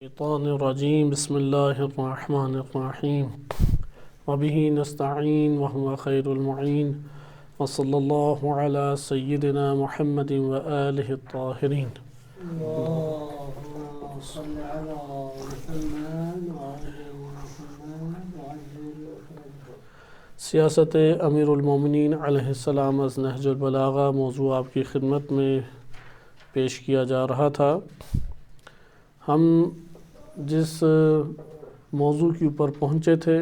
الشیطان الرجیم بسم اللہ الرحمن الرحیم وبہ نستعین وهو خیر المعین وصلی اللہ علی سیدنا محمد وآلہ الطاہرین۔ اللهم صل على محمد وعلى محمد وعلى سیاست امیر المومنین علیہ السلام از نہج البلاغہ موضوع آپ کی خدمت میں پیش کیا جا رہا تھا۔ ہم جس موضوع کے اوپر پہنچے تھے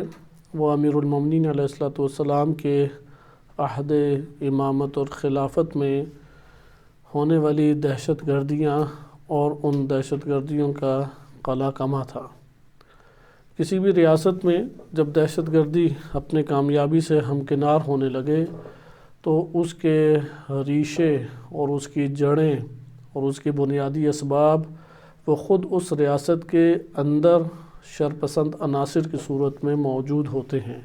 وہ امیر المومنین علیہ السلام کے عہد امامت اور خلافت میں ہونے والی دہشت گردیاں اور ان دہشت گردیوں کا قلع کما تھا۔ کسی بھی ریاست میں جب دہشت گردی اپنے کامیابی سے ہمکنار ہونے لگے تو اس کے ریشے اور اس کی جڑیں اور اس کے بنیادی اسباب وہ خود اس ریاست کے اندر شرپسند عناصر کی صورت میں موجود ہوتے ہیں،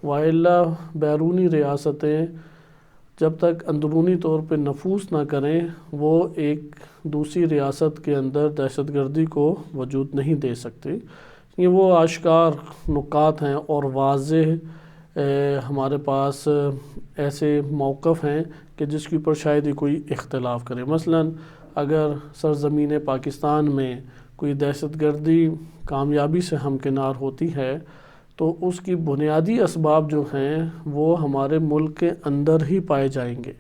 وإلا بیرونی ریاستیں جب تک اندرونی طور پہ نفوذ نہ کریں وہ ایک دوسری ریاست کے اندر دہشت گردی کو وجود نہیں دے سکتے۔ یہ وہ آشکار نکات ہیں اور واضح ہمارے پاس ایسے موقف ہیں کہ جس کے اوپر شاید ہی کوئی اختلاف کرے۔ مثلاً اگر سرزمین پاکستان میں کوئی دہشت گردی کامیابی سے ہمکنار ہوتی ہے تو اس کی بنیادی اسباب جو ہیں وہ ہمارے ملک کے اندر ہی پائے جائیں گے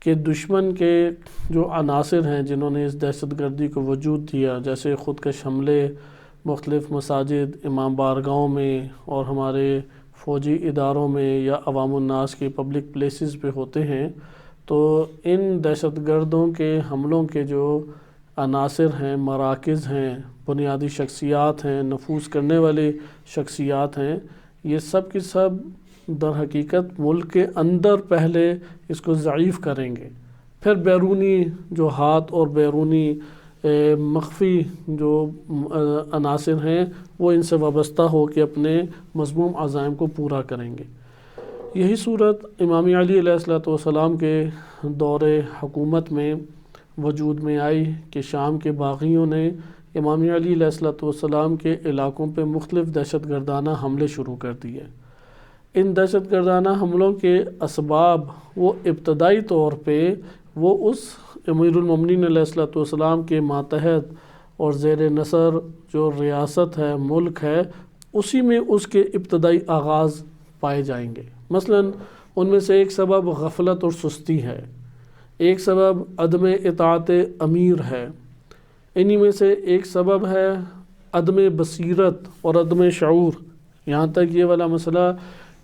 کہ دشمن کے جو عناصر ہیں جنہوں نے اس دہشت گردی کو وجود دیا، جیسے خودکش حملے مختلف مساجد، امام بارگاہوں میں اور ہمارے فوجی اداروں میں یا عوام الناس کے پبلک پلیسز پہ ہوتے ہیں، تو ان دہشت گردوں کے حملوں کے جو عناصر ہیں، مراکز ہیں، بنیادی شخصیات ہیں، نفوذ کرنے والے شخصیات ہیں، یہ سب کی سب در حقیقت ملک کے اندر پہلے اس کو ضعیف کریں گے، پھر بیرونی جو ہاتھ اور بیرونی مخفی جو عناصر ہیں وہ ان سے وابستہ ہو کے اپنے مذموم عزائم کو پورا کریں گے۔ یہی صورت امام علی علیہ السلام کے دور حکومت میں وجود میں آئی کہ شام کے باغیوں نے امام علی علیہ السلام کے علاقوں پہ مختلف دہشت گردانہ حملے شروع کر دیے۔ ان دہشت گردانہ حملوں کے اسباب وہ ابتدائی طور پہ وہ اس امیر المومنین علیہ السلام کے ماتحت اور زیر نصر جو ریاست ہے، ملک ہے، اسی میں اس کے ابتدائی آغاز پائے جائیں گے۔ مثلاً ان میں سے ایک سبب غفلت اور سستی ہے، ایک سبب عدم اطاعت امیر ہے، انہی میں سے ایک سبب ہے عدم بصیرت اور عدم شعور۔ یہاں تک یہ والا مسئلہ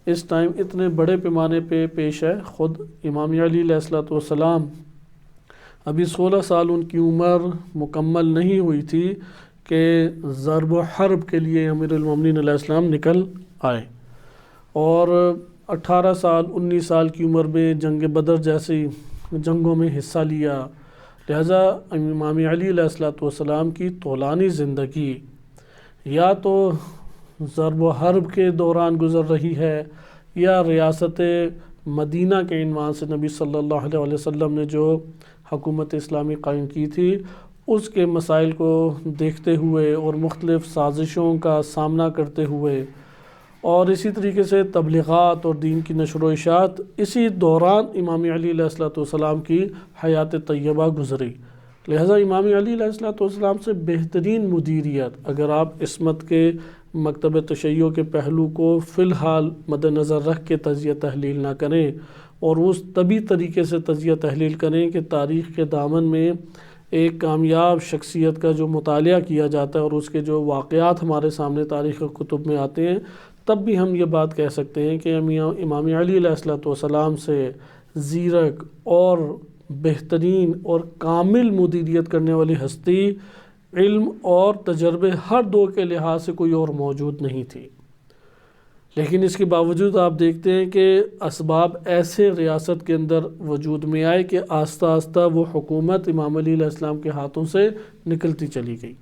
اس ٹائم اتنے بڑے پیمانے پہ پیش ہے، خود امام علی علیہ السلام ابھی 16 سال ان کی عمر مکمل نہیں ہوئی تھی کہ ضرب و حرب کے لیے امیر المومنین علیہ السلام نکل آئے، اور 18 سال 19 سال کی عمر میں جنگ بدر جیسی جنگوں میں حصہ لیا۔ لہٰذا امام علی علیہ السلام کی طولانی زندگی یا تو ضرب و حرب کے دوران گزر رہی ہے یا ریاست مدینہ کے عنوان سے نبی صلی اللہ علیہ وسلم نے جو حکومت اسلامی قائم کی تھی اس کے مسائل کو دیکھتے ہوئے اور مختلف سازشوں کا سامنا کرتے ہوئے، اور اسی طریقے سے تبلیغات اور دین کی نشر و اشاعت، اسی دوران امام علی علیہ السلام کی حیات طیبہ گزری۔ لہٰذا امام علی علیہ السلام سے بہترین مدیریت، اگر آپ عصمت کے مکتب تشیع کے پہلو کو فی الحال مد نظر رکھ کے تجزیہ تحلیل نہ کریں اور اس طبی طریقے سے تجزیہ تحلیل کریں کہ تاریخ کے دامن میں ایک کامیاب شخصیت کا جو مطالعہ کیا جاتا ہے اور اس کے جو واقعات ہمارے سامنے تاریخ کے کتب میں آتے ہیں، تب بھی ہم یہ بات کہہ سکتے ہیں کہ امام علی علیہ السلام سے زیرک اور بہترین اور کامل مدیریت کرنے والی ہستی علم اور تجربے ہر دو کے لحاظ سے کوئی اور موجود نہیں تھی۔ لیکن اس کے باوجود آپ دیکھتے ہیں کہ اسباب ایسے ریاست کے اندر وجود میں آئے کہ آہستہ آہستہ وہ حکومت امام علی علیہ السلام کے ہاتھوں سے نکلتی چلی گئی۔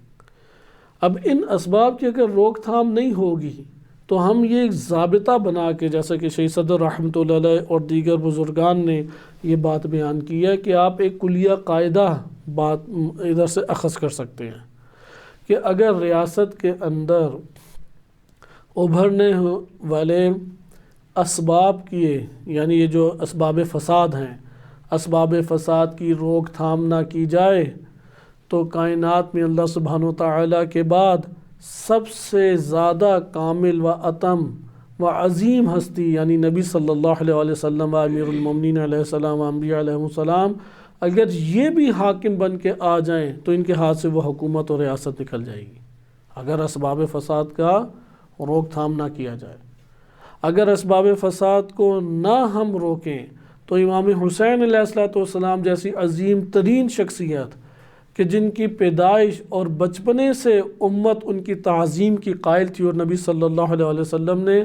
اب ان اسباب کی اگر روک تھام نہیں ہوگی تو ہم یہ ایک ضابطہ بنا کے، جیسا کہ شیخ صدر رحمۃ اللہ علیہ اور دیگر بزرگان نے یہ بات بیان کی ہے کہ آپ ایک کلیہ قاعدہ بات ادھر سے اخذ کر سکتے ہیں کہ اگر ریاست کے اندر ابھرنے والے اسباب کیے، یعنی یہ جو اسباب فساد ہیں، اسباب فساد کی روک تھام نہ کی جائے تو کائنات میں اللہ سبحانہ وتعالی کے بعد سب سے زیادہ کامل و اتم و عظیم ہستی یعنی نبی صلی اللہ علیہ وسلم و امیر المومنین علیہ السلام و انبیاء علیہ السلام اگر یہ بھی حاکم بن کے آ جائیں تو ان کے ہاتھ سے وہ حکومت اور ریاست نکل جائے گی، اگر اسباب فساد کا روک تھام نہ کیا جائے۔ اگر اسباب فساد کو نہ ہم روکیں تو امام حسین علیہ السلام جیسی عظیم ترین شخصیت کہ جن کی پیدائش اور بچپنے سے امت ان کی تعظیم کی قائل تھی، اور نبی صلی اللہ علیہ وسلم نے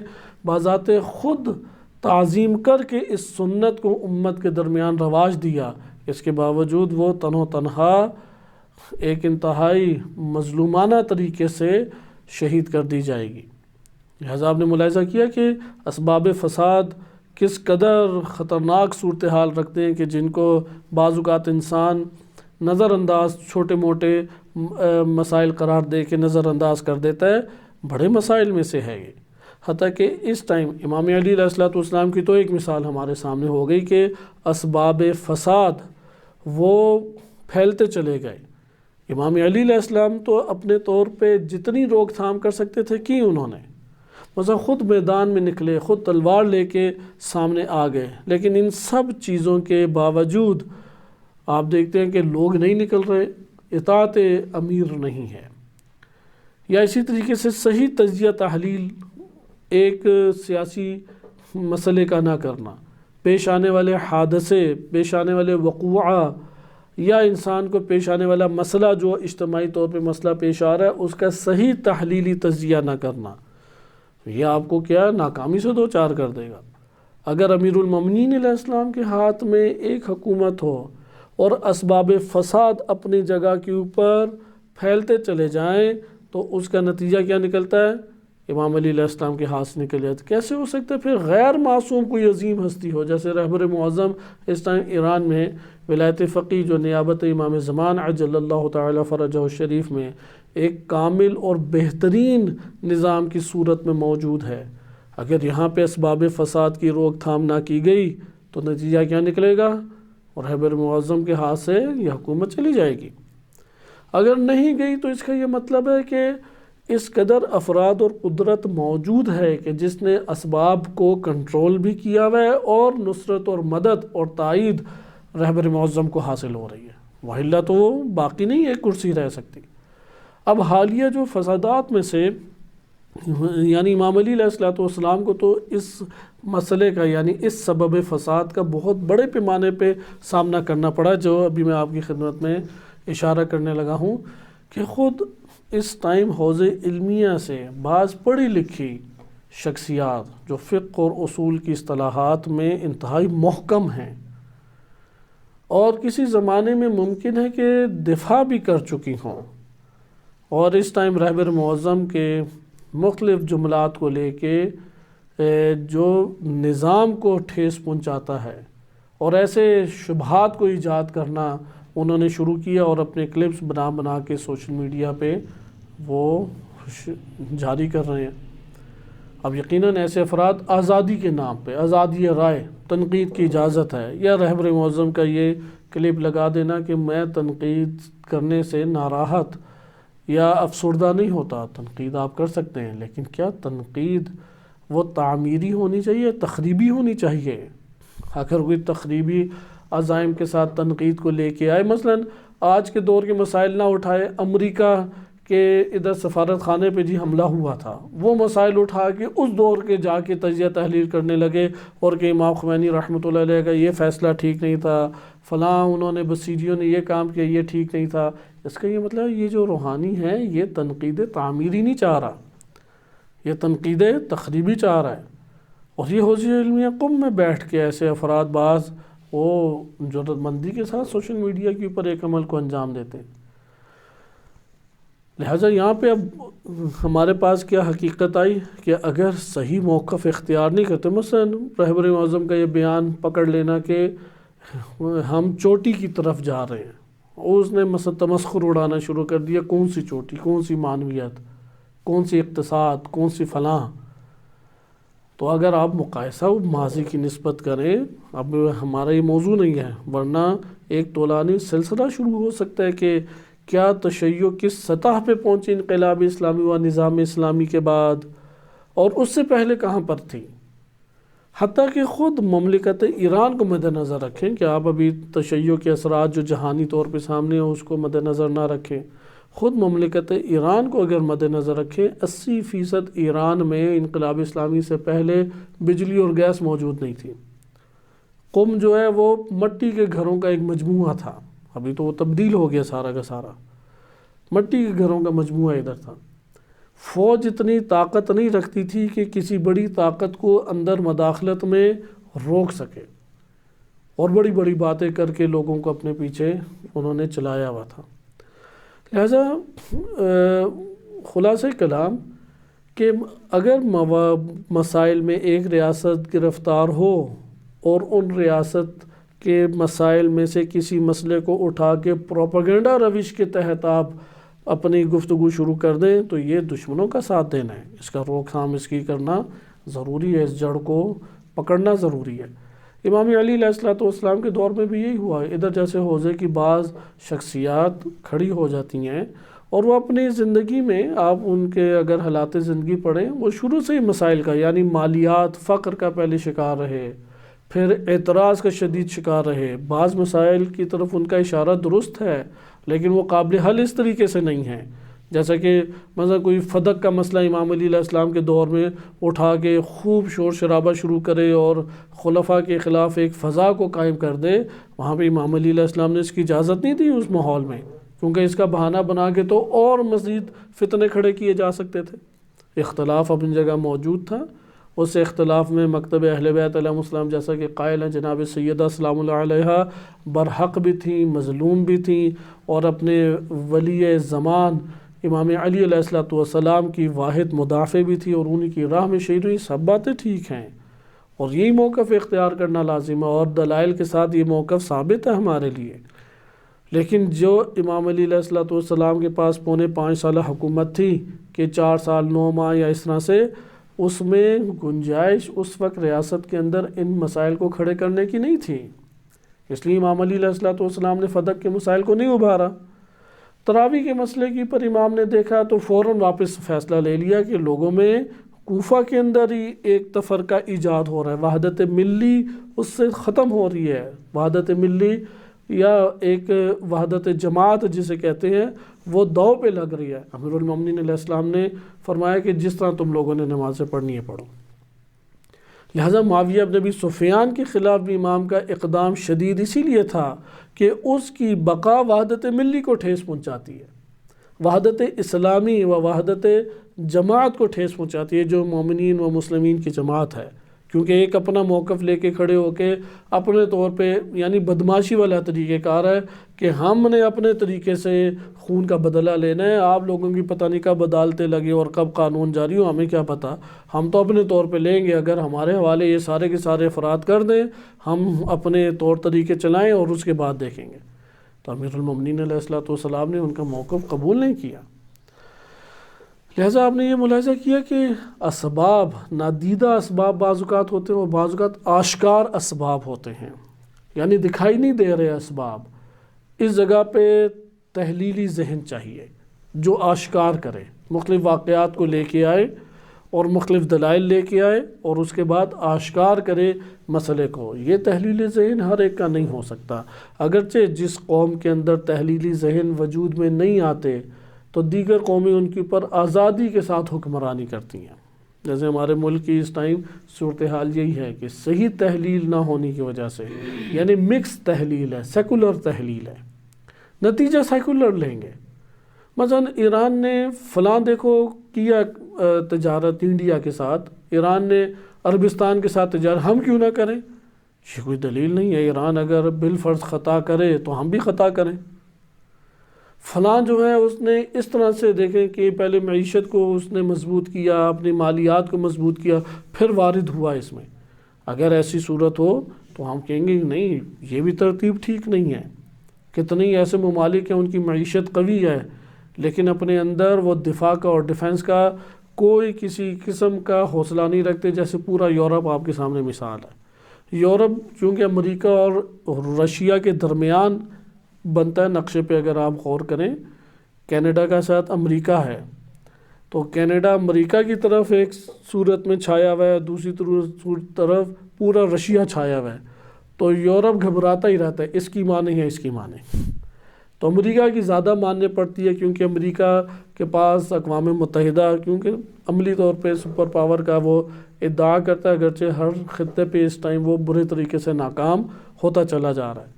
بذات خود تعظیم کر کے اس سنت کو امت کے درمیان رواج دیا، اس کے باوجود وہ تنہا ایک انتہائی مظلومانہ طریقے سے شہید کر دی جائے گی۔ لہذا آپ نے ملاحظہ کیا کہ اسباب فساد کس قدر خطرناک صورتحال رکھتے ہیں کہ جن کو بعض اوقات انسان نظر انداز چھوٹے موٹے مسائل قرار دے کے نظر انداز کر دیتا ہے، بڑے مسائل میں سے ہے یہ۔ حتیٰ کہ اس ٹائم امام علی علیہ السلام کی تو ایک مثال ہمارے سامنے ہو گئی کہ اسباب فساد وہ پھیلتے چلے گئے۔ امام علی علیہ السلام تو اپنے طور پہ جتنی روک تھام کر سکتے تھے کی انہوں نے، مثلا خود میدان میں نکلے، خود تلوار لے کے سامنے آ گئے، لیکن ان سب چیزوں کے باوجود آپ دیکھتے ہیں کہ لوگ نہیں نکل رہے، اطاعت امیر نہیں ہے۔ یا اسی طریقے سے صحیح تجزیہ تحلیل ایک سیاسی مسئلے کا نہ کرنا، پیش آنے والے حادثے، پیش آنے والے وقوعہ یا انسان کو پیش آنے والا مسئلہ جو اجتماعی طور پہ مسئلہ پیش آ رہا ہے اس کا صحیح تحلیلی تجزیہ نہ کرنا، یہ آپ کو کیا ناکامی سے دوچار کر دے گا۔ اگر امیر المومنین علیہ السلام کے ہاتھ میں ایک حکومت ہو اور اسباب فساد اپنی جگہ کے اوپر پھیلتے چلے جائیں تو اس کا نتیجہ کیا نکلتا ہے؟ امام علی علیہ السلام کے ہاتھ سے نکل جاتا ہے۔ کیسے ہو سکتا ہے پھر غیر معصوم کوئی عظیم ہستی ہو؟ جیسے رہبر معظم اس ٹائم ایران میں ولایت فقیہ جو نیابت امام زمان عجل اللہ تعالی فرجہ الشریف میں ایک کامل اور بہترین نظام کی صورت میں موجود ہے، اگر یہاں پہ اسباب فساد کی روک تھام نہ کی گئی تو نتیجہ کیا نکلے گا؟ اور رہبر معظم کے ہاتھ سے یہ حکومت چلی جائے گی۔ اگر نہیں گئی تو اس کا یہ مطلب ہے کہ اس قدر افراد اور قدرت موجود ہے کہ جس نے اسباب کو کنٹرول بھی کیا ہوا ہے اور نصرت اور مدد اور تائید رہبر معظم کو حاصل ہو رہی ہے، وإلا تو وہ باقی نہیں ایک کرسی رہ سکتی۔ اب حالیہ جو فسادات میں سے یعنی امام علی علیہ السلام کو تو اس مسئلے کا یعنی اس سبب فساد کا بہت بڑے پیمانے پہ سامنا کرنا پڑا، جو ابھی میں آپ کی خدمت میں اشارہ کرنے لگا ہوں کہ خود اس ٹائم حوزے علمیہ سے بعض پڑھی لکھی شخصیات جو فقہ اور اصول کی اصطلاحات میں انتہائی محکم ہیں اور کسی زمانے میں ممکن ہے کہ دفاع بھی کر چکی ہوں، اور اس ٹائم رہبر معظم کے مختلف جملات کو لے کے جو نظام کو ٹھیس پہنچاتا ہے اور ایسے شبہات کو ایجاد کرنا انہوں نے شروع کیا اور اپنے کلپس بنا کے سوشل میڈیا پہ وہ جاری کر رہے ہیں۔ اب یقیناً ایسے افراد آزادی کے نام پہ، آزادی رائے، تنقید کی اجازت ہے، یا رہبر معظم کا یہ کلپ لگا دینا کہ میں تنقید کرنے سے ناراحت یا افسردہ نہیں ہوتا، تنقید آپ کر سکتے ہیں، لیکن کیا تنقید وہ تعمیری ہونی چاہیے، تخریبی ہونی چاہیے؟ اگر کوئی تخریبی عزائم کے ساتھ تنقید کو لے کے آئے، مثلاً آج کے دور کے مسائل نہ اٹھائے، امریکہ کے ادھر سفارت خانے پہ حملہ ہوا تھا، وہ مسائل اٹھا کے اس دور کے جا کے تجزیہ تحلیل کرنے لگے اور کہ امام خمینی رحمۃ اللہ علیہ کا یہ فیصلہ ٹھیک نہیں تھا، فلاں انہوں نے بسیجیوں نے یہ کام کیا، یہ ٹھیک نہیں تھا۔ اس کا یہ مطلب یہ جو روحانی ہے یہ تنقید تعمیری نہیں چاہ رہا، یہ تنقید تخریبی چاہ رہا ہے۔ اور یہ حوزے علمیہ قم میں بیٹھ کے ایسے افراد بعض وہ جرأت مندی کے ساتھ سوشل میڈیا کے اوپر ایک عمل کو انجام دیتے ہیں۔ لہٰذا یہاں پہ اب ہمارے پاس کیا حقیقت آئی کہ اگر صحیح موقف اختیار نہیں کرتے، مثلاً رہبر معظم کا یہ بیان پکڑ لینا کہ ہم چوٹی کی طرف جا رہے ہیں اس نے تمسخر اڑانا شروع کر دیا، کون سی چوٹی، کون سی معنویت، کون سی اقتصاد، کون سی فلاں۔ تو اگر آپ مقایسہ ماضی کی نسبت کریں، اب ہمارا یہ موضوع نہیں ہے، ورنہ ایک طولانی سلسلہ شروع ہو سکتا ہے کہ کیا تشیع کس سطح پہ پہنچی انقلاب اسلامی و نظام اسلامی کے بعد، اور اس سے پہلے کہاں پر تھی۔ حتیٰ کہ خود مملکت ایران کو مد نظر رکھیں کہ آپ ابھی تشیع کے اثرات جو جہانی طور پہ سامنے ہیں اس کو مد نظر نہ رکھیں، خود مملکت ایران کو اگر مد نظر رکھیں، 80% ایران میں انقلاب اسلامی سے پہلے بجلی اور گیس موجود نہیں تھی۔ قم جو ہے وہ مٹی کے گھروں کا ایک مجموعہ تھا، ابھی تو وہ تبدیل ہو گیا سارا کا سارا، مٹی کے گھروں کا مجموعہ ادھر تھا۔ فوج اتنی طاقت نہیں رکھتی تھی کہ کسی بڑی طاقت کو اندر مداخلت میں روک سکے، اور بڑی بڑی باتیں کر کے لوگوں کو اپنے پیچھے انہوں نے چلایا ہوا تھا۔ لہذا خلاصہ کلام کہ اگر مسائل میں ایک ریاست گرفتار ہو اور ان ریاست کے مسائل میں سے کسی مسئلے کو اٹھا کے پروپیگنڈا روش کے تحت آپ اپنی گفتگو شروع کر دیں تو یہ دشمنوں کا ساتھ دینا ہے، اس کا روک تھام اس کی کرنا ضروری ہے، اس جڑ کو پکڑنا ضروری ہے۔ امام علی علیہ السلام کے دور میں بھی یہی ہوا ہے، ادھر جیسے حوزے کی بعض شخصیات کھڑی ہو جاتی ہیں اور وہ اپنی زندگی میں، آپ ان کے اگر حالات زندگی پڑھیں، وہ شروع سے ہی مسائل کا، یعنی مالیات، فقر کا پہلے شکار رہے، پھر اعتراض کا شدید شکار رہے۔ بعض مسائل کی طرف ان کا اشارہ درست ہے لیکن وہ قابل حل اس طریقے سے نہیں ہیں، جیسا کہ مثلا کوئی فدق کا مسئلہ امام علی علیہ السلام کے دور میں اٹھا کے خوب شور شرابہ شروع کرے اور خلفاء کے خلاف ایک فضا کو قائم کر دے، وہاں پہ امام علی علیہ السلام نے اس کی اجازت نہیں دی اس ماحول میں، کیونکہ اس کا بہانہ بنا کے تو اور مزید فتنے کھڑے کیے جا سکتے تھے۔ اختلاف اپنی جگہ موجود تھا، اس اختلاف میں مکتب اہل بیت علیہ السلام جیسا کہ قائل ہیں جناب سیدہ سلام اللہ علیہا برحق بھی تھیں، مظلوم بھی تھیں، اور اپنے ولی زمان امام علی علیہ السلام کی واحد مدافع بھی تھی اور انہی کی راہ میں شہید ہوئی۔ سب باتیں ٹھیک ہیں اور یہی موقف اختیار کرنا لازم ہے، اور دلائل کے ساتھ یہ موقف ثابت ہے ہمارے لیے۔ لیکن جو امام علی علیہ السلام کے پاس 5.25 سالہ حکومت تھی کہ 4 سال 9 ماہ یا اس طرح سے، اس میں گنجائش اس وقت ریاست کے اندر ان مسائل کو کھڑے کرنے کی نہیں تھی، اس لیے امام علی علیہ السلام نے فدق کے مسائل کو نہیں ابھارا۔ تراویح کے مسئلے کی پر امام نے دیکھا تو فوراً واپس فیصلہ لے لیا کہ لوگوں میں کوفہ کے اندر ہی ایک تفرقہ ایجاد ہو رہا ہے، وحدت ملی اس سے ختم ہو رہی ہے، وحدت ملی یا ایک وحدت جماعت جسے کہتے ہیں وہ دو پہ لگ رہی ہے۔ امیر المومنین علیہ السلام نے فرمایا کہ جس طرح تم لوگوں نے نمازیں پڑھنی ہے پڑھو۔ لہٰذا معاویہ بن ابی سفیان کے خلاف بھی امام کا اقدام شدید اسی لیے تھا کہ اس کی بقا وحدت ملی کو ٹھیس پہنچاتی ہے، وحدت اسلامی و وحدت جماعت کو ٹھیس پہنچاتی ہے، جو مومنین و مسلمین کی جماعت ہے، کیونکہ ایک اپنا موقف لے کے کھڑے ہو کے اپنے طور پہ، یعنی بدماشی والا طریقہ کار ہے کہ ہم نے اپنے طریقے سے خون کا بدلہ لینا ہے، آپ لوگوں کی پتہ نہیں کب عدالتیں لگے اور کب قانون جاری ہو، ہمیں کیا پتہ، ہم تو اپنے طور پہ لیں گے، اگر ہمارے حوالے یہ سارے کے سارے افراد کر دیں، ہم اپنے طور طریقے چلائیں اور اس کے بعد دیکھیں گے۔ تو امیر المومنین علیہ السلام نے ان کا موقف قبول نہیں کیا۔ لہٰذا آپ نے یہ ملاحظہ کیا کہ اسباب، نادیدہ اسباب بعض اوقات ہوتے ہیں اور بعض اوقات آشکار اسباب ہوتے ہیں، یعنی دکھائی نہیں دے رہے اسباب۔ اس جگہ پہ تحلیلی ذہن چاہیے جو آشکار کرے، مختلف واقعات کو لے کے آئے اور مختلف دلائل لے کے آئے اور اس کے بعد آشکار کرے مسئلے کو۔ یہ تحلیلی ذہن ہر ایک کا نہیں ہو سکتا، اگرچہ جس قوم کے اندر تحلیلی ذہن وجود میں نہیں آتے تو دیگر قومیں ان کے اوپر آزادی کے ساتھ حکمرانی کرتی ہیں۔ جیسے ہمارے ملک کی اس ٹائم صورتحال یہی ہے کہ صحیح تحلیل نہ ہونے کی وجہ سے، یعنی مکس تحلیل ہے، سیکولر تحلیل ہے، نتیجہ سیکولر لیں گے۔ مثلا ایران نے فلاں دیکھو کیا تجارت انڈیا کے ساتھ، ایران نے عربستان کے ساتھ تجارت، ہم کیوں نہ کریں؟ یہ کوئی دلیل نہیں ہے۔ ایران اگر بالفرض خطا کرے تو ہم بھی خطا کریں۔ فلاں جو ہے اس نے اس طرح سے دیکھیں کہ پہلے معیشت کو اس نے مضبوط کیا، اپنی مالیات کو مضبوط کیا، پھر وارد ہوا اس میں۔ اگر ایسی صورت ہو تو ہم کہیں گے نہیں، یہ بھی ترتیب ٹھیک نہیں ہے کتنے ایسے ممالک ہیں ان کی معیشت قوی ہے لیکن اپنے اندر وہ دفاع کا اور ڈیفنس کا کوئی کسی قسم کا حوصلہ نہیں رکھتے، جیسے پورا یورپ آپ کے سامنے مثال ہے۔ یورپ چونکہ امریکہ اور رشیا کے درمیان بنتا ہے، نقشے پہ اگر آپ غور کریں کینیڈا کا ساتھ امریکہ ہے، تو کینیڈا امریکہ کی طرف ایک صورت میں چھایا ہوا ہے، دوسری طرف پورا رشیا چھایا ہوا ہے، تو یورپ گھبراتا ہی رہتا ہے اس کی مانے یا اس کی مانے۔ تو امریکہ کی زیادہ ماننے پڑتی ہے کیونکہ امریکہ کے پاس اقوام متحدہ کیونکہ عملی طور پہ سپر پاور کا وہ ادعا کرتا ہے، اگرچہ ہر خطے پہ اس ٹائم وہ برے طریقے سے ناکام ہوتا چلا جا رہا ہے،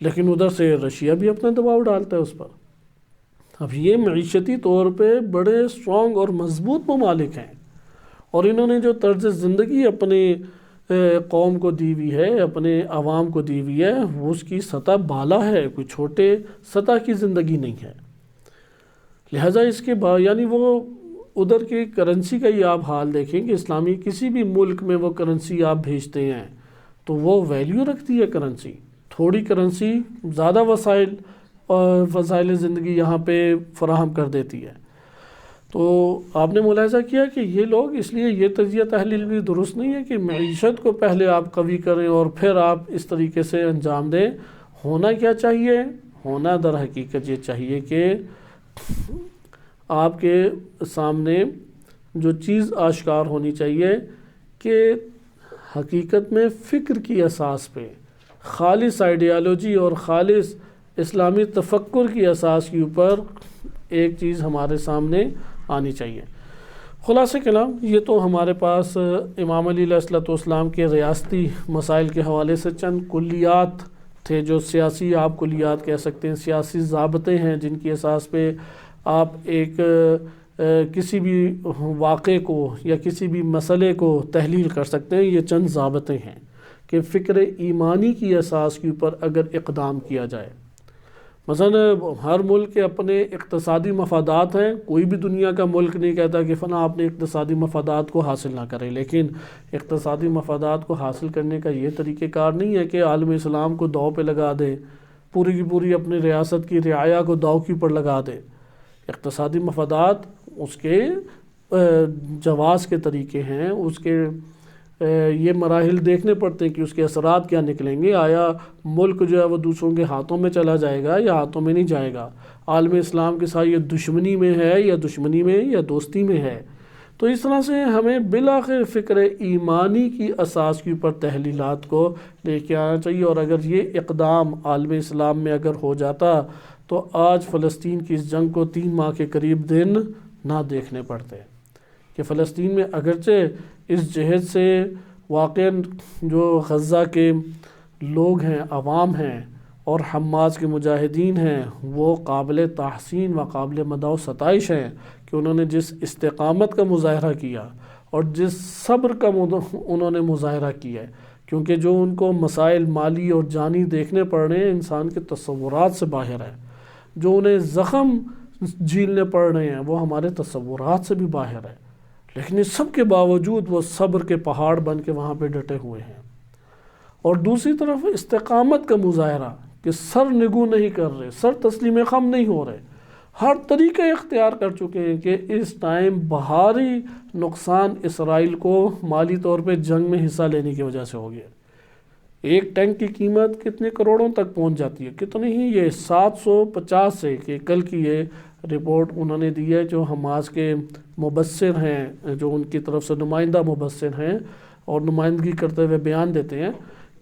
لیکن ادھر سے رشیا بھی اپنا دباؤ ڈالتا ہے اس پر۔ اب یہ معیشتی طور پہ بڑے اسٹرانگ اور مضبوط ممالک ہیں، اور انہوں نے جو طرز زندگی اپنے قوم کو دی ہوئی ہے، اپنے عوام کو دی ہوئی ہے، وہ اس کی سطح بالا ہے، کوئی چھوٹے سطح کی زندگی نہیں ہے۔ لہٰذا اس کے یعنی وہ ادھر کی کرنسی کا ہی آپ حال دیکھیں کہ اسلامی کسی بھی ملک میں وہ کرنسی آپ بھیجتے ہیں تو وہ ویلیو رکھتی ہے کرنسی، تھوڑی کرنسی زیادہ وسائل زندگی یہاں پہ فراہم کر دیتی ہے۔ تو آپ نے ملاحظہ کیا کہ یہ لوگ اس لیے یہ تجزیہ تحلیل بھی درست نہیں ہے کہ معیشت کو پہلے آپ قوی کریں اور پھر آپ اس طریقے سے انجام دیں۔ ہونا کیا چاہیے؟ ہونا در حقیقت یہ چاہیے کہ آپ کے سامنے جو چیز آشکار ہونی چاہیے کہ حقیقت میں فکر کی اساس پہ، خالص آئیڈیالوجی اور خالص اسلامی تفکر کی اساس کے اوپر ایک چیز ہمارے سامنے آنی چاہیے۔ خلاصہ کلام یہ تو ہمارے پاس امام علی علیہ الصلوۃ والسلام کے ریاستی مسائل کے حوالے سے چند کلیات تھے، جو سیاسی آپ کلیات کہہ سکتے ہیں، سیاسی ضابطے ہیں جن کی اساس پہ آپ ایک کسی بھی واقعے کو یا کسی بھی مسئلے کو تحلیل کر سکتے ہیں۔ یہ چند ضابطے ہیں کہ فکر ایمانی کی اساس کے اوپر اگر اقدام کیا جائے، مثلا ہر ملک کے اپنے اقتصادی مفادات ہیں، کوئی بھی دنیا کا ملک نہیں کہتا کہ فلاں اپنے اقتصادی مفادات کو حاصل نہ کرے، لیکن اقتصادی مفادات کو حاصل کرنے کا یہ طریقہ کار نہیں ہے کہ عالم اسلام کو داؤ پہ لگا دے، پوری کی پوری اپنی ریاست کی رعایا کو داؤ کے اوپر لگا دے۔ اقتصادی مفادات اس کے جواز کے طریقے ہیں، اس کے یہ مراحل دیکھنے پڑتے ہیں کہ اس کے اثرات کیا نکلیں گے۔ آیا ملک جو ہے وہ دوسروں کے ہاتھوں میں چلا جائے گا یا ہاتھوں میں نہیں جائے گا؟ عالم اسلام کے ساتھ یہ دشمنی میں ہے یا دشمنی میں یا دوستی میں ہے؟ تو اس طرح سے ہمیں بالآخر فکر ایمانی کی اساس کے اوپر تحلیلات کو لے کے آنا چاہیے، اور اگر یہ اقدام عالم اسلام میں اگر ہو جاتا تو آج فلسطین کی اس جنگ کو 3 ماہ کے قریب دن نہ دیکھنے پڑتے کہ فلسطین میں اگرچہ اس جہد سے واقعاً جو غزہ کے لوگ ہیں، عوام ہیں اور حماس کے مجاہدین ہیں، وہ قابل تحسین و قابل مدح و ستائش ہیں کہ انہوں نے جس استقامت کا مظاہرہ کیا اور جس صبر کا انہوں نے مظاہرہ کیا ہے، کیونکہ جو ان کو مسائل مالی اور جانی دیکھنے پڑ رہے ہیں انسان کے تصورات سے باہر ہے، جو انہیں زخم جھیلنے پڑ رہے ہیں وہ ہمارے تصورات سے بھی باہر ہے، لیکن اس سب کے باوجود وہ صبر کے پہاڑ بن کے وہاں پہ ڈٹے ہوئے ہیں۔ اور دوسری طرف استقامت کا مظاہرہ کہ سر نگو نہیں کر رہے، سر تسلیم خم نہیں ہو رہے، ہر طریقہ اختیار کر چکے ہیں کہ اس ٹائم بھاری نقصان اسرائیل کو مالی طور پہ جنگ میں حصہ لینے کی وجہ سے ہو گیا۔ ایک ٹینک کی قیمت کتنے کروڑوں تک پہنچ جاتی ہے، کتنے ہی، یہ 750 سے، کہ کل کی یہ رپورٹ انہوں نے دی ہے جو حماس کے مبصر ہیں، جو ان کی طرف سے نمائندہ مبصر ہیں اور نمائندگی کرتے ہوئے بیان دیتے ہیں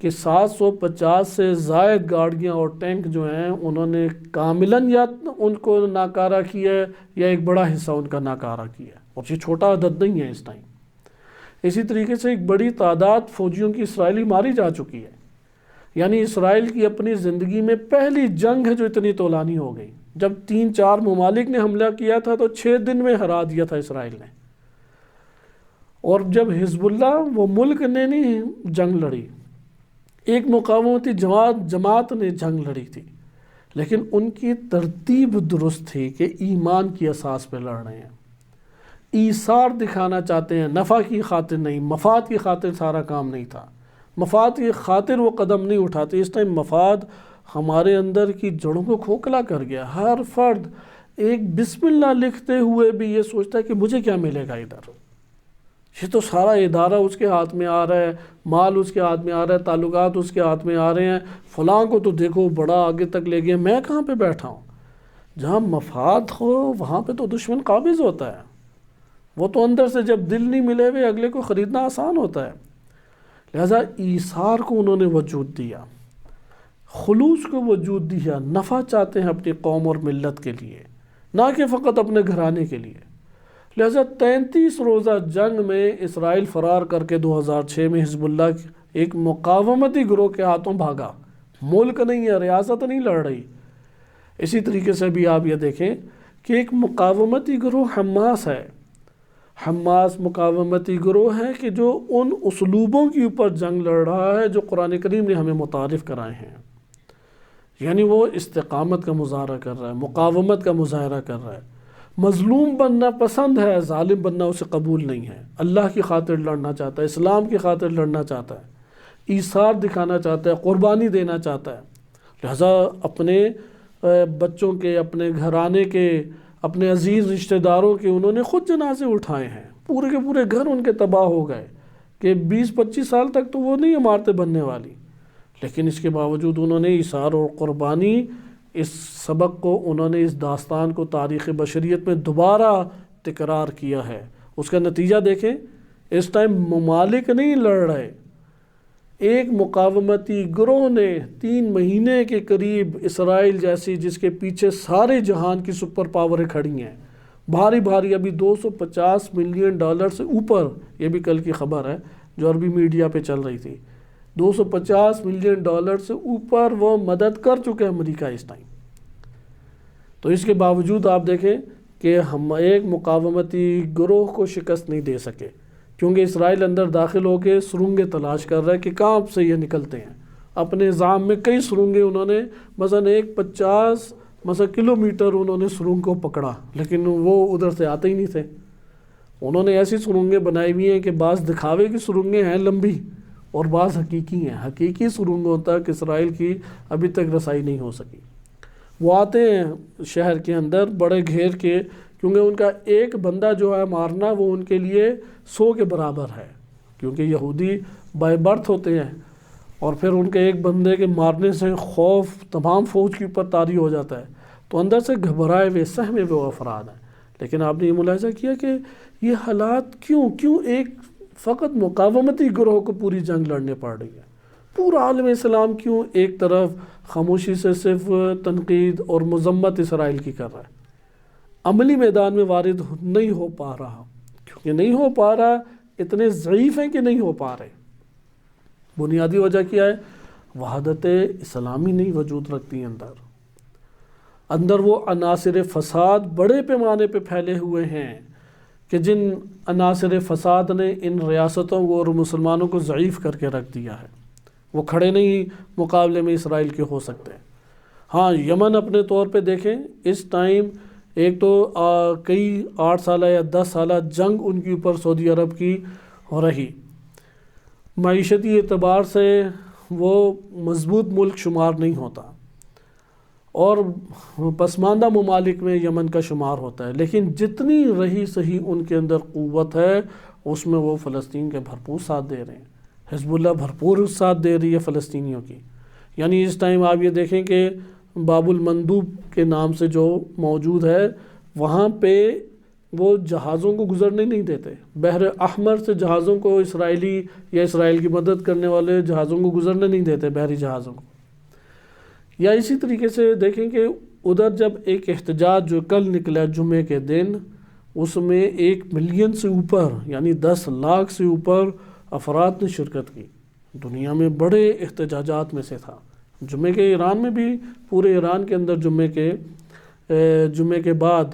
کہ 750 سے زائد گاڑیاں اور ٹینک جو ہیں انہوں نے کاملاً یا ان کو ناکارہ کیا ہے یا ایک بڑا حصہ ان کا ناکارہ کیا ہے، اور یہ چھوٹا عدد نہیں ہے اس ٹائم۔ اسی طریقے سے ایک بڑی تعداد فوجیوں کی اسرائیلی ماری جا چکی ہے، یعنی اسرائیل کی اپنی زندگی میں پہلی جنگ ہے جو اتنی طولانی ہو گئی۔ جب 3-4 ممالک نے حملہ کیا تھا تو 6 دن میں ہرا دیا تھا اسرائیل نے، اور جب حزب اللہ وہ ملک نے نہیں جنگ لڑی، ایک مقاومتی جماعت نے جنگ لڑی تھی، لیکن ان کی ترتیب درست تھی کہ ایمان کی اساس پہ لڑ رہے ہیں، ایثار دکھانا چاہتے ہیں، نفع کی خاطر نہیں، مفاد کی خاطر سارا کام نہیں تھا، مفاد کی خاطر وہ قدم نہیں اٹھاتے۔ اس ٹائم مفاد ہمارے اندر کی جڑوں کو کھوکھلا کر گیا. ہر فرد ایک بسم اللہ لکھتے ہوئے بھی یہ سوچتا ہے کہ مجھے کیا ملے گا ادھر. یہ تو سارا ادارہ اس کے ہاتھ میں آ رہا ہے، مال اس کے ہاتھ میں آ رہا ہے، تعلقات اس کے ہاتھ میں آ رہے ہیں، فلاں کو تو دیکھو بڑا آگے تک لے گئے، میں کہاں پہ بیٹھا ہوں. جہاں مفاد ہو وہاں پہ تو دشمن قابض ہوتا ہے. وہ تو اندر سے جب دل نہیں ملے ہوئے اگلے کو خریدنا آسان ہوتا ہے. لہذا ایثار کو انہوں نے وجود دیا، خلوص کو وجود دیا. نفع چاہتے ہیں اپنی قوم اور ملت کے لیے، نہ کہ فقط اپنے گھرانے کے لیے. لہذا 33 روزہ جنگ میں اسرائیل فرار کر کے 2006 میں حزب اللہ ایک مقاومتی گروہ کے ہاتھوں بھاگا. ملک نہیں ہے، ریاست نہیں لڑ رہی. اسی طریقے سے بھی آپ یہ دیکھیں کہ ایک مقاومتی گروہ حماس ہے. حماس مقاومتی گروہ ہے کہ جو ان اسلوبوں کے اوپر جنگ لڑ رہا ہے جو قرآن کریم نے ہمیں متعارف کرائے ہیں. یعنی وہ استقامت کا مظاہرہ کر رہا ہے، مقاومت کا مظاہرہ کر رہا ہے. مظلوم بننا پسند ہے، ظالم بننا اسے قبول نہیں ہے. اللہ کی خاطر لڑنا چاہتا ہے، اسلام کی خاطر لڑنا چاہتا ہے، ایثار دکھانا چاہتا ہے، قربانی دینا چاہتا ہے. لہذا اپنے بچوں کے، اپنے گھرانے کے، اپنے عزیز رشتہ داروں کے انہوں نے خود جنازے اٹھائے ہیں. پورے کے پورے گھر ان کے تباہ ہو گئے کہ 20-25 سال تک تو وہ نہیں عمارتیں بننے والی. لیکن اس کے باوجود انہوں نے ایثار اور قربانی، اس سبق کو انہوں نے اس داستان کو تاریخ بشریت میں دوبارہ تکرار کیا ہے. اس کا نتیجہ دیکھیں، اس ٹائم ممالک نہیں لڑ رہے. ایک مقاومتی گروہ نے 3 مہینے کے قریب اسرائیل جیسی، جس کے پیچھے سارے جہان کی سپر پاوریں کھڑی ہیں، بھاری بھاری، ابھی $250 ملین سے اوپر، یہ بھی کل کی خبر ہے جو عربی میڈیا پہ چل رہی تھی، $250 ملین سے اوپر وہ مدد کر چکے ہیں امریکہ اس ٹائم. تو اس کے باوجود آپ دیکھیں کہ ہم ایک مقاومتی گروہ کو شکست نہیں دے سکے، کیونکہ اسرائیل اندر داخل ہو کے سرنگیں تلاش کر رہا ہے کہ کہاں سے یہ نکلتے ہیں. اپنے نظام میں کئی سرنگیں انہوں نے، مثلا 50 کلومیٹر انہوں نے سرنگ کو پکڑا، لیکن وہ ادھر سے آتے ہی نہیں تھے. انہوں نے ایسی سرنگیں بنائی ہوئی ہیں کہ بعض دکھاوے کی سرنگیں ہیں لمبی اور بعض حقیقی ہیں. حقیقی سرنگوں تک اسرائیل کی ابھی تک رسائی نہیں ہو سکی. وہ آتے ہیں شہر کے اندر بڑے گھیر کے، کیونکہ ان کا ایک بندہ جو ہے مارنا وہ ان کے لیے 100 کے برابر ہے، کیونکہ یہودی بائی برتھ ہوتے ہیں، اور پھر ان کے ایک بندے کے مارنے سے خوف تمام فوج کے اوپر طاری ہو جاتا ہے. تو اندر سے گھبرائے ہوئے، سہمے ہوئے افراد ہیں. لیکن آپ نے یہ ملاحظہ کیا کہ یہ حالات کیوں ایک فقط مقاومتی گروہ کو پوری جنگ لڑنے پڑ رہی ہے؟ پورا عالم اسلام کیوں ایک طرف خاموشی سے صرف تنقید اور مذمت اسرائیل کی کر رہا ہے؟ عملی میدان میں وارد نہیں ہو پا رہا. کیونکہ نہیں ہو پا رہا، اتنے ضعیف ہیں کہ نہیں ہو پا رہے. بنیادی وجہ کیا ہے؟ وحدت اسلامی نہیں وجود رکھتی اندر وہ عناصر فساد بڑے پیمانے پہ پھیلے ہوئے ہیں کہ جن عناصر فساد نے ان ریاستوں کو اور مسلمانوں کو ضعیف کر کے رکھ دیا ہے. وہ کھڑے نہیں مقابلے میں اسرائیل کے ہو سکتے. ہاں، یمن اپنے طور پہ دیکھیں، اس ٹائم ایک تو کئی 8 سالہ یا 10 سالہ جنگ ان کے اوپر سعودی عرب کی ہو رہی. معیشتی اعتبار سے وہ مضبوط ملک شمار نہیں ہوتا اور پسماندہ ممالک میں یمن کا شمار ہوتا ہے. لیکن جتنی رہی صحیح ان کے اندر قوت ہے، اس میں وہ فلسطین کے بھرپور ساتھ دے رہے ہیں. حزب اللہ بھرپور ساتھ دے رہی ہے فلسطینیوں کی. یعنی اس ٹائم آپ یہ دیکھیں کہ باب المندوب کے نام سے جو موجود ہے، وہاں پہ وہ جہازوں کو گزرنے نہیں دیتے. بحر احمر سے جہازوں کو، اسرائیلی یا اسرائیل کی مدد کرنے والے جہازوں کو گزرنے نہیں دیتے، بحری جہازوں کو. یا اسی طریقے سے دیکھیں کہ ادھر جب ایک احتجاج جو کل نکلا جمعے کے دن، اس میں 1 ملین سے اوپر، یعنی 10 لاکھ سے اوپر افراد نے شرکت کی. دنیا میں بڑے احتجاجات میں سے تھا. جمعے کے ایران میں بھی، پورے ایران کے اندر جمعے کے بعد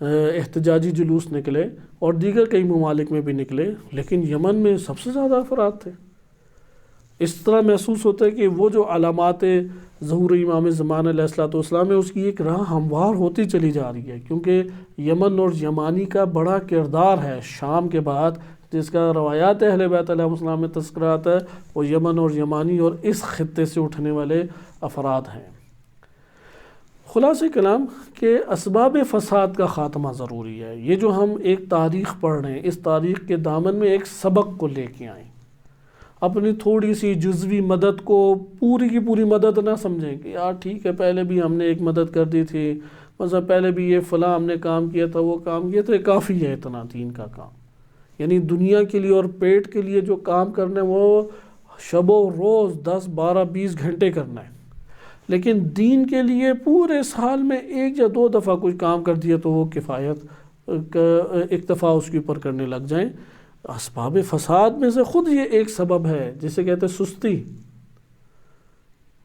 احتجاجی جلوس نکلے اور دیگر کئی ممالک میں بھی نکلے، لیکن یمن میں سب سے زیادہ افراد تھے. اس طرح محسوس ہوتا ہے کہ وہ جو علامات ظہور امام زمان علیہ السلام ہے، اس کی ایک راہ ہموار ہوتی چلی جا رہی ہے، کیونکہ یمن اور یمانی کا بڑا کردار ہے. شام کے بعد جس کا روایات اہل بیت علیہ السلام میں تذکرہ آتا ہے، وہ یمن اور یمانی اور اس خطے سے اٹھنے والے افراد ہیں. خلاصہ کلام کہ اسباب فساد کا خاتمہ ضروری ہے. یہ جو ہم ایک تاریخ پڑھ رہے ہیں، اس تاریخ کے دامن میں ایک سبق کو لے کے آئیں. اپنی تھوڑی سی جزوی مدد کو پوری کی پوری مدد نہ سمجھیں کہ یار ٹھیک ہے پہلے بھی ہم نے ایک مدد کر دی تھی، مثلا پہلے بھی یہ فلاں ہم نے کام کیا تھا، وہ کام کیا تھا، کافی ہے اتنا دین کا کام. یعنی دنیا کے لیے اور پیٹ کے لیے جو کام کرنا ہے وہ شب و روز 10 12 20 گھنٹے کرنا ہے. لیکن دین کے لیے پورے سال میں 1 یا 2 دفعہ کچھ کام کر دیا تو وہ کفایت اکتفا اس کے اوپر کرنے لگ جائیں. اسباب فساد میں سے خود یہ ایک سبب ہے جسے کہتے ہیں سستی.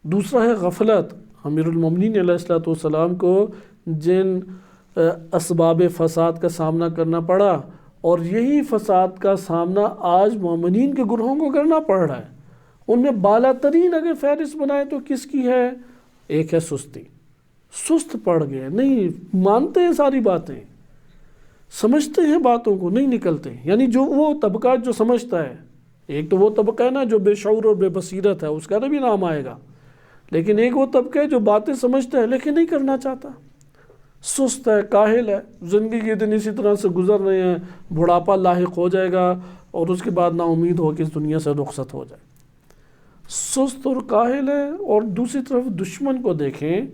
دوسرا ہے غفلت. امیر المومنین علیہ السلام کو جن اسباب فساد کا سامنا کرنا پڑا اور یہی فساد کا سامنا آج مومنین کے گروہوں کو کرنا پڑ رہا ہے. ان میں بالا ترین اگر فہرست بنائے تو کس کی ہے؟ ایک ہے سستی. سست پڑ گئے، نہیں مانتے ہیں ساری باتیں، سمجھتے ہیں باتوں کو، نہیں نکلتے. یعنی جو وہ طبقہ جو سمجھتا ہے، ایک تو وہ طبقہ ہے نا جو بے شعور اور بے بصیرت ہے، اس کا بھی نام آئے گا. لیکن ایک وہ طبقہ ہے جو باتیں سمجھتا ہے لیکن نہیں کرنا چاہتا، سست ہے، کاہل ہے. زندگی کے دن اسی طرح سے گزر رہے ہیں، بڑھاپا لاحق ہو جائے گا اور اس کے بعد نا امید ہو کہ اس دنیا سے رخصت ہو جائے. سست اور کاہل ہے. اور دوسری طرف دشمن کو دیکھیں،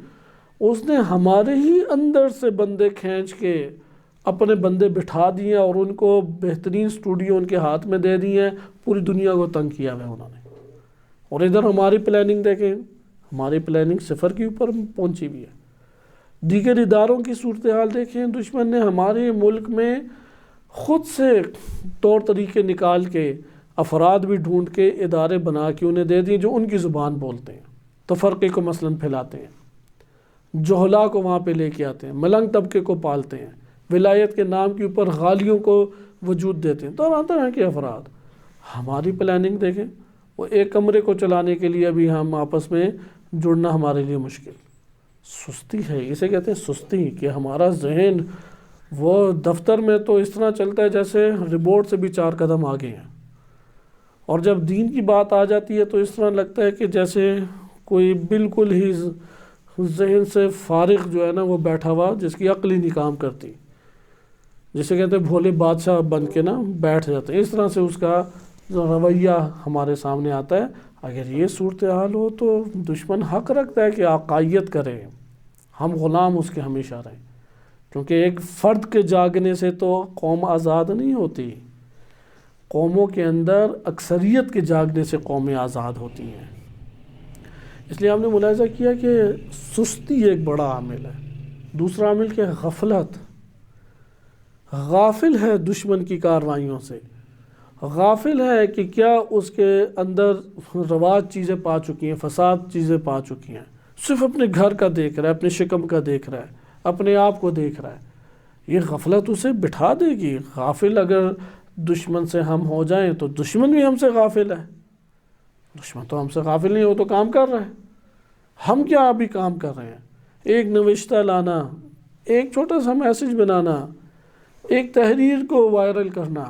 اس نے ہمارے ہی اندر سے بندے کھینچ کے اپنے بندے بٹھا دیے اور ان کو بہترین اسٹوڈیو ان کے ہاتھ میں دے دیے ہیں، پوری دنیا کو تنگ کیا ہوا انہوں نے. اور ادھر ہماری پلاننگ دیکھیں، ہماری پلاننگ صفر کے اوپر پہنچی بھی ہے. دیگر اداروں کی صورتحال دیکھیں، دشمن نے ہمارے ملک میں خود سے طور طریقے نکال کے افراد بھی ڈھونڈ کے ادارے بنا کے انہیں دے دیے جو ان کی زبان بولتے ہیں، تفرقے کو مثلاً پھیلاتے ہیں، جہلا کو وہاں پہ لے کے آتے ہیں، ملنگ طبقے کو پالتے ہیں، ولایت کے نام کے اوپر غالیوں کو وجود دیتے ہیں، طرح طرح کے افراد. ہماری پلاننگ دیکھیں، وہ ایک کمرے کو چلانے کے لیے ابھی ہم آپس میں جڑنا ہمارے لیے مشکل. سستی ہے، اسے کہتے ہیں سستی، کہ ہمارا ذہن وہ دفتر میں تو اس طرح چلتا ہے جیسے ربورٹ سے بھی 4 قدم آگے ہیں، اور جب دین کی بات آ جاتی ہے تو اس طرح لگتا ہے کہ جیسے کوئی بالکل ہی ذہن سے فارغ جو ہے نا وہ بیٹھا ہوا جس کی عقل ہی نہیں کام کرتی، جسے کہتے ہیں بھولے بادشاہ بن کے نا بیٹھ جاتے ہیں. اس طرح سے اس کا رویہ ہمارے سامنے آتا ہے. اگر یہ صورتحال ہو تو دشمن حق رکھتا ہے کہ عقائیت کرے، ہم غلام اس کے ہمیشہ رہیں، کیونکہ ایک فرد کے جاگنے سے تو قوم آزاد نہیں ہوتی. قوموں کے اندر اکثریت کے جاگنے سے قومیں آزاد ہوتی ہیں. اس لیے ہم نے ملاحظہ کیا کہ سستی ایک بڑا عامل ہے. دوسرا عامل کیا ہے؟ غفلت. غافل ہے دشمن کی کارروائیوں سے، غافل ہے کہ کیا اس کے اندر رواج چیزیں پا چکی ہیں، فساد چیزیں پا چکی ہیں. صرف اپنے گھر کا دیکھ رہا ہے، اپنے شکم کا دیکھ رہا ہے، اپنے آپ کو دیکھ رہا ہے. یہ غفلت اسے بٹھا دے گی. غافل اگر دشمن سے ہم ہو جائیں تو دشمن بھی ہم سے غافل ہے. دشمن تو ہم سے غافل نہیں، وہ تو کام کر رہا ہے. ہم کیا ابھی کام کر رہے ہیں؟ ایک نوشتہ لانا، ایک چھوٹا سا میسج بنانا، ایک تحریر کو وائرل کرنا،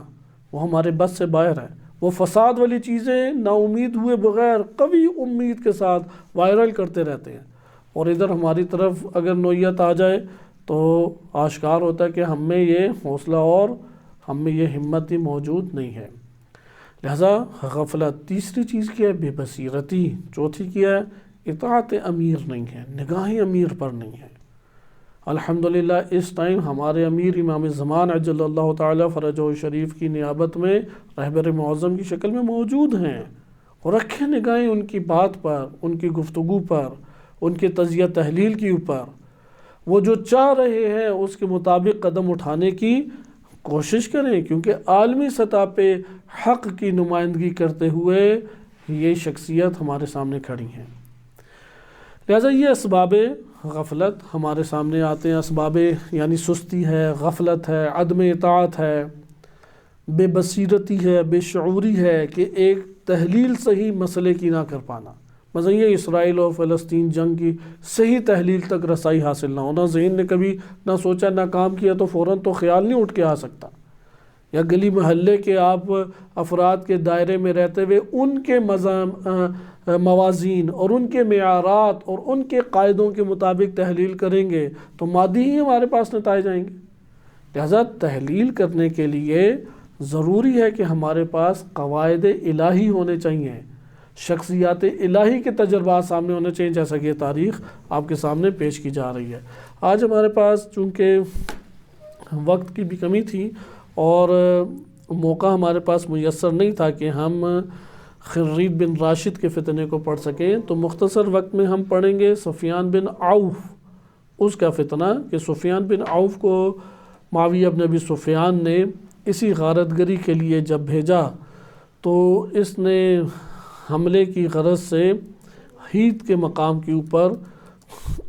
وہ ہمارے بس سے باہر ہے. وہ فساد والی چیزیں نا امید ہوئے بغیر قوی امید کے ساتھ وائرل کرتے رہتے ہیں. اور ادھر ہماری طرف اگر نوعیت آ جائے تو آشکار ہوتا ہے کہ ہم میں یہ حوصلہ اور ہم میں یہ ہمت ہی موجود نہیں ہے. لہذا غفلت. تیسری چیز کیا ہے؟ بے بصیرتی. چوتھی کیا ہے؟ اطاعت امیر نہیں ہے، نگاہیں امیر پر نہیں ہے. الحمدللہ اس ٹائم ہمارے امیر امام زمان عجل اللہ تعالی فرجہ شریف کی نیابت میں رہبر معظم کی شکل میں موجود ہیں، اور رکھیں نگاہیں ان کی بات پر، ان کی گفتگو پر، ان کی تجزیہ تحلیل کے اوپر. وہ جو چاہ رہے ہیں اس کے مطابق قدم اٹھانے کی کوشش کریں، کیونکہ عالمی سطح پہ حق کی نمائندگی کرتے ہوئے یہ شخصیت ہمارے سامنے کھڑی ہیں. لہذا یہ اسباب غفلت ہمارے سامنے آتے ہیں. اسباب یعنی سستی ہے، غفلت ہے، عدم اطاعت ہے، بے بصیرتی ہے، بے شعوری ہے کہ ایک تحلیل صحیح مسئلے کی نہ کر پانا. مثلا یہ اسرائیل اور فلسطین جنگ کی صحیح تحلیل تک رسائی حاصل نہ ہونا. ذہن نے کبھی نہ سوچا نہ کام کیا تو فوراً تو خیال نہیں اٹھ کے آ سکتا. یا گلی محلے کے آپ افراد کے دائرے میں رہتے ہوئے ان کے موازین اور ان کے معیارات اور ان کے قاعدوں کے مطابق تحلیل کریں گے تو مادی ہی ہمارے پاس نتائج آئیں گے۔ لہذا تحلیل کرنے کے لیے ضروری ہے کہ ہمارے پاس قواعد الہی ہونے چاہیے، شخصیات الہی کے تجربات سامنے ہونے چاہیے، جیسا کہ یہ تاریخ آپ کے سامنے پیش کی جا رہی ہے۔ آج ہمارے پاس چونکہ وقت کی بھی کمی تھی اور موقع ہمارے پاس میسر نہیں تھا کہ ہم خرید بن راشد کے فتنے کو پڑھ سکیں، تو مختصر وقت میں ہم پڑھیں گے سفیان بن عوف اس کا فتنہ، کہ سفیان بن عوف کو معاویہ بن ابی سفیان نے اسی غارت گری کے لیے جب بھیجا تو اس نے حملے کی غرض سے ہیت کے مقام کے اوپر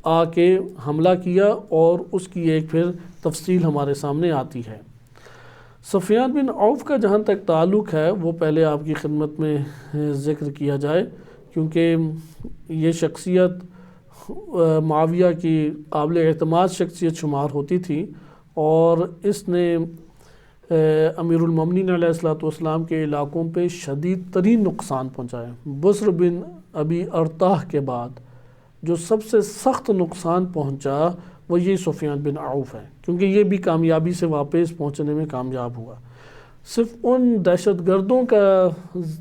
آ کے حملہ کیا، اور اس کی ایک پھر تفصیل ہمارے سامنے آتی ہے۔ سفیان بن عوف کا جہاں تک تعلق ہے وہ پہلے آپ کی خدمت میں ذکر کیا جائے، کیونکہ یہ شخصیت معاویہ کی قابل اعتماد شخصیت شمار ہوتی تھی، اور اس نے امیر المومنین علیہ السلام کے علاقوں پہ شدید ترین نقصان پہنچایا۔ بصر بن ابی ارطاح کے بعد جو سب سے سخت نقصان پہنچا وہ یہ سفیان بن عوف ہے، کیونکہ یہ بھی کامیابی سے واپس پہنچنے میں کامیاب ہوا۔ صرف ان دہشت گردوں کا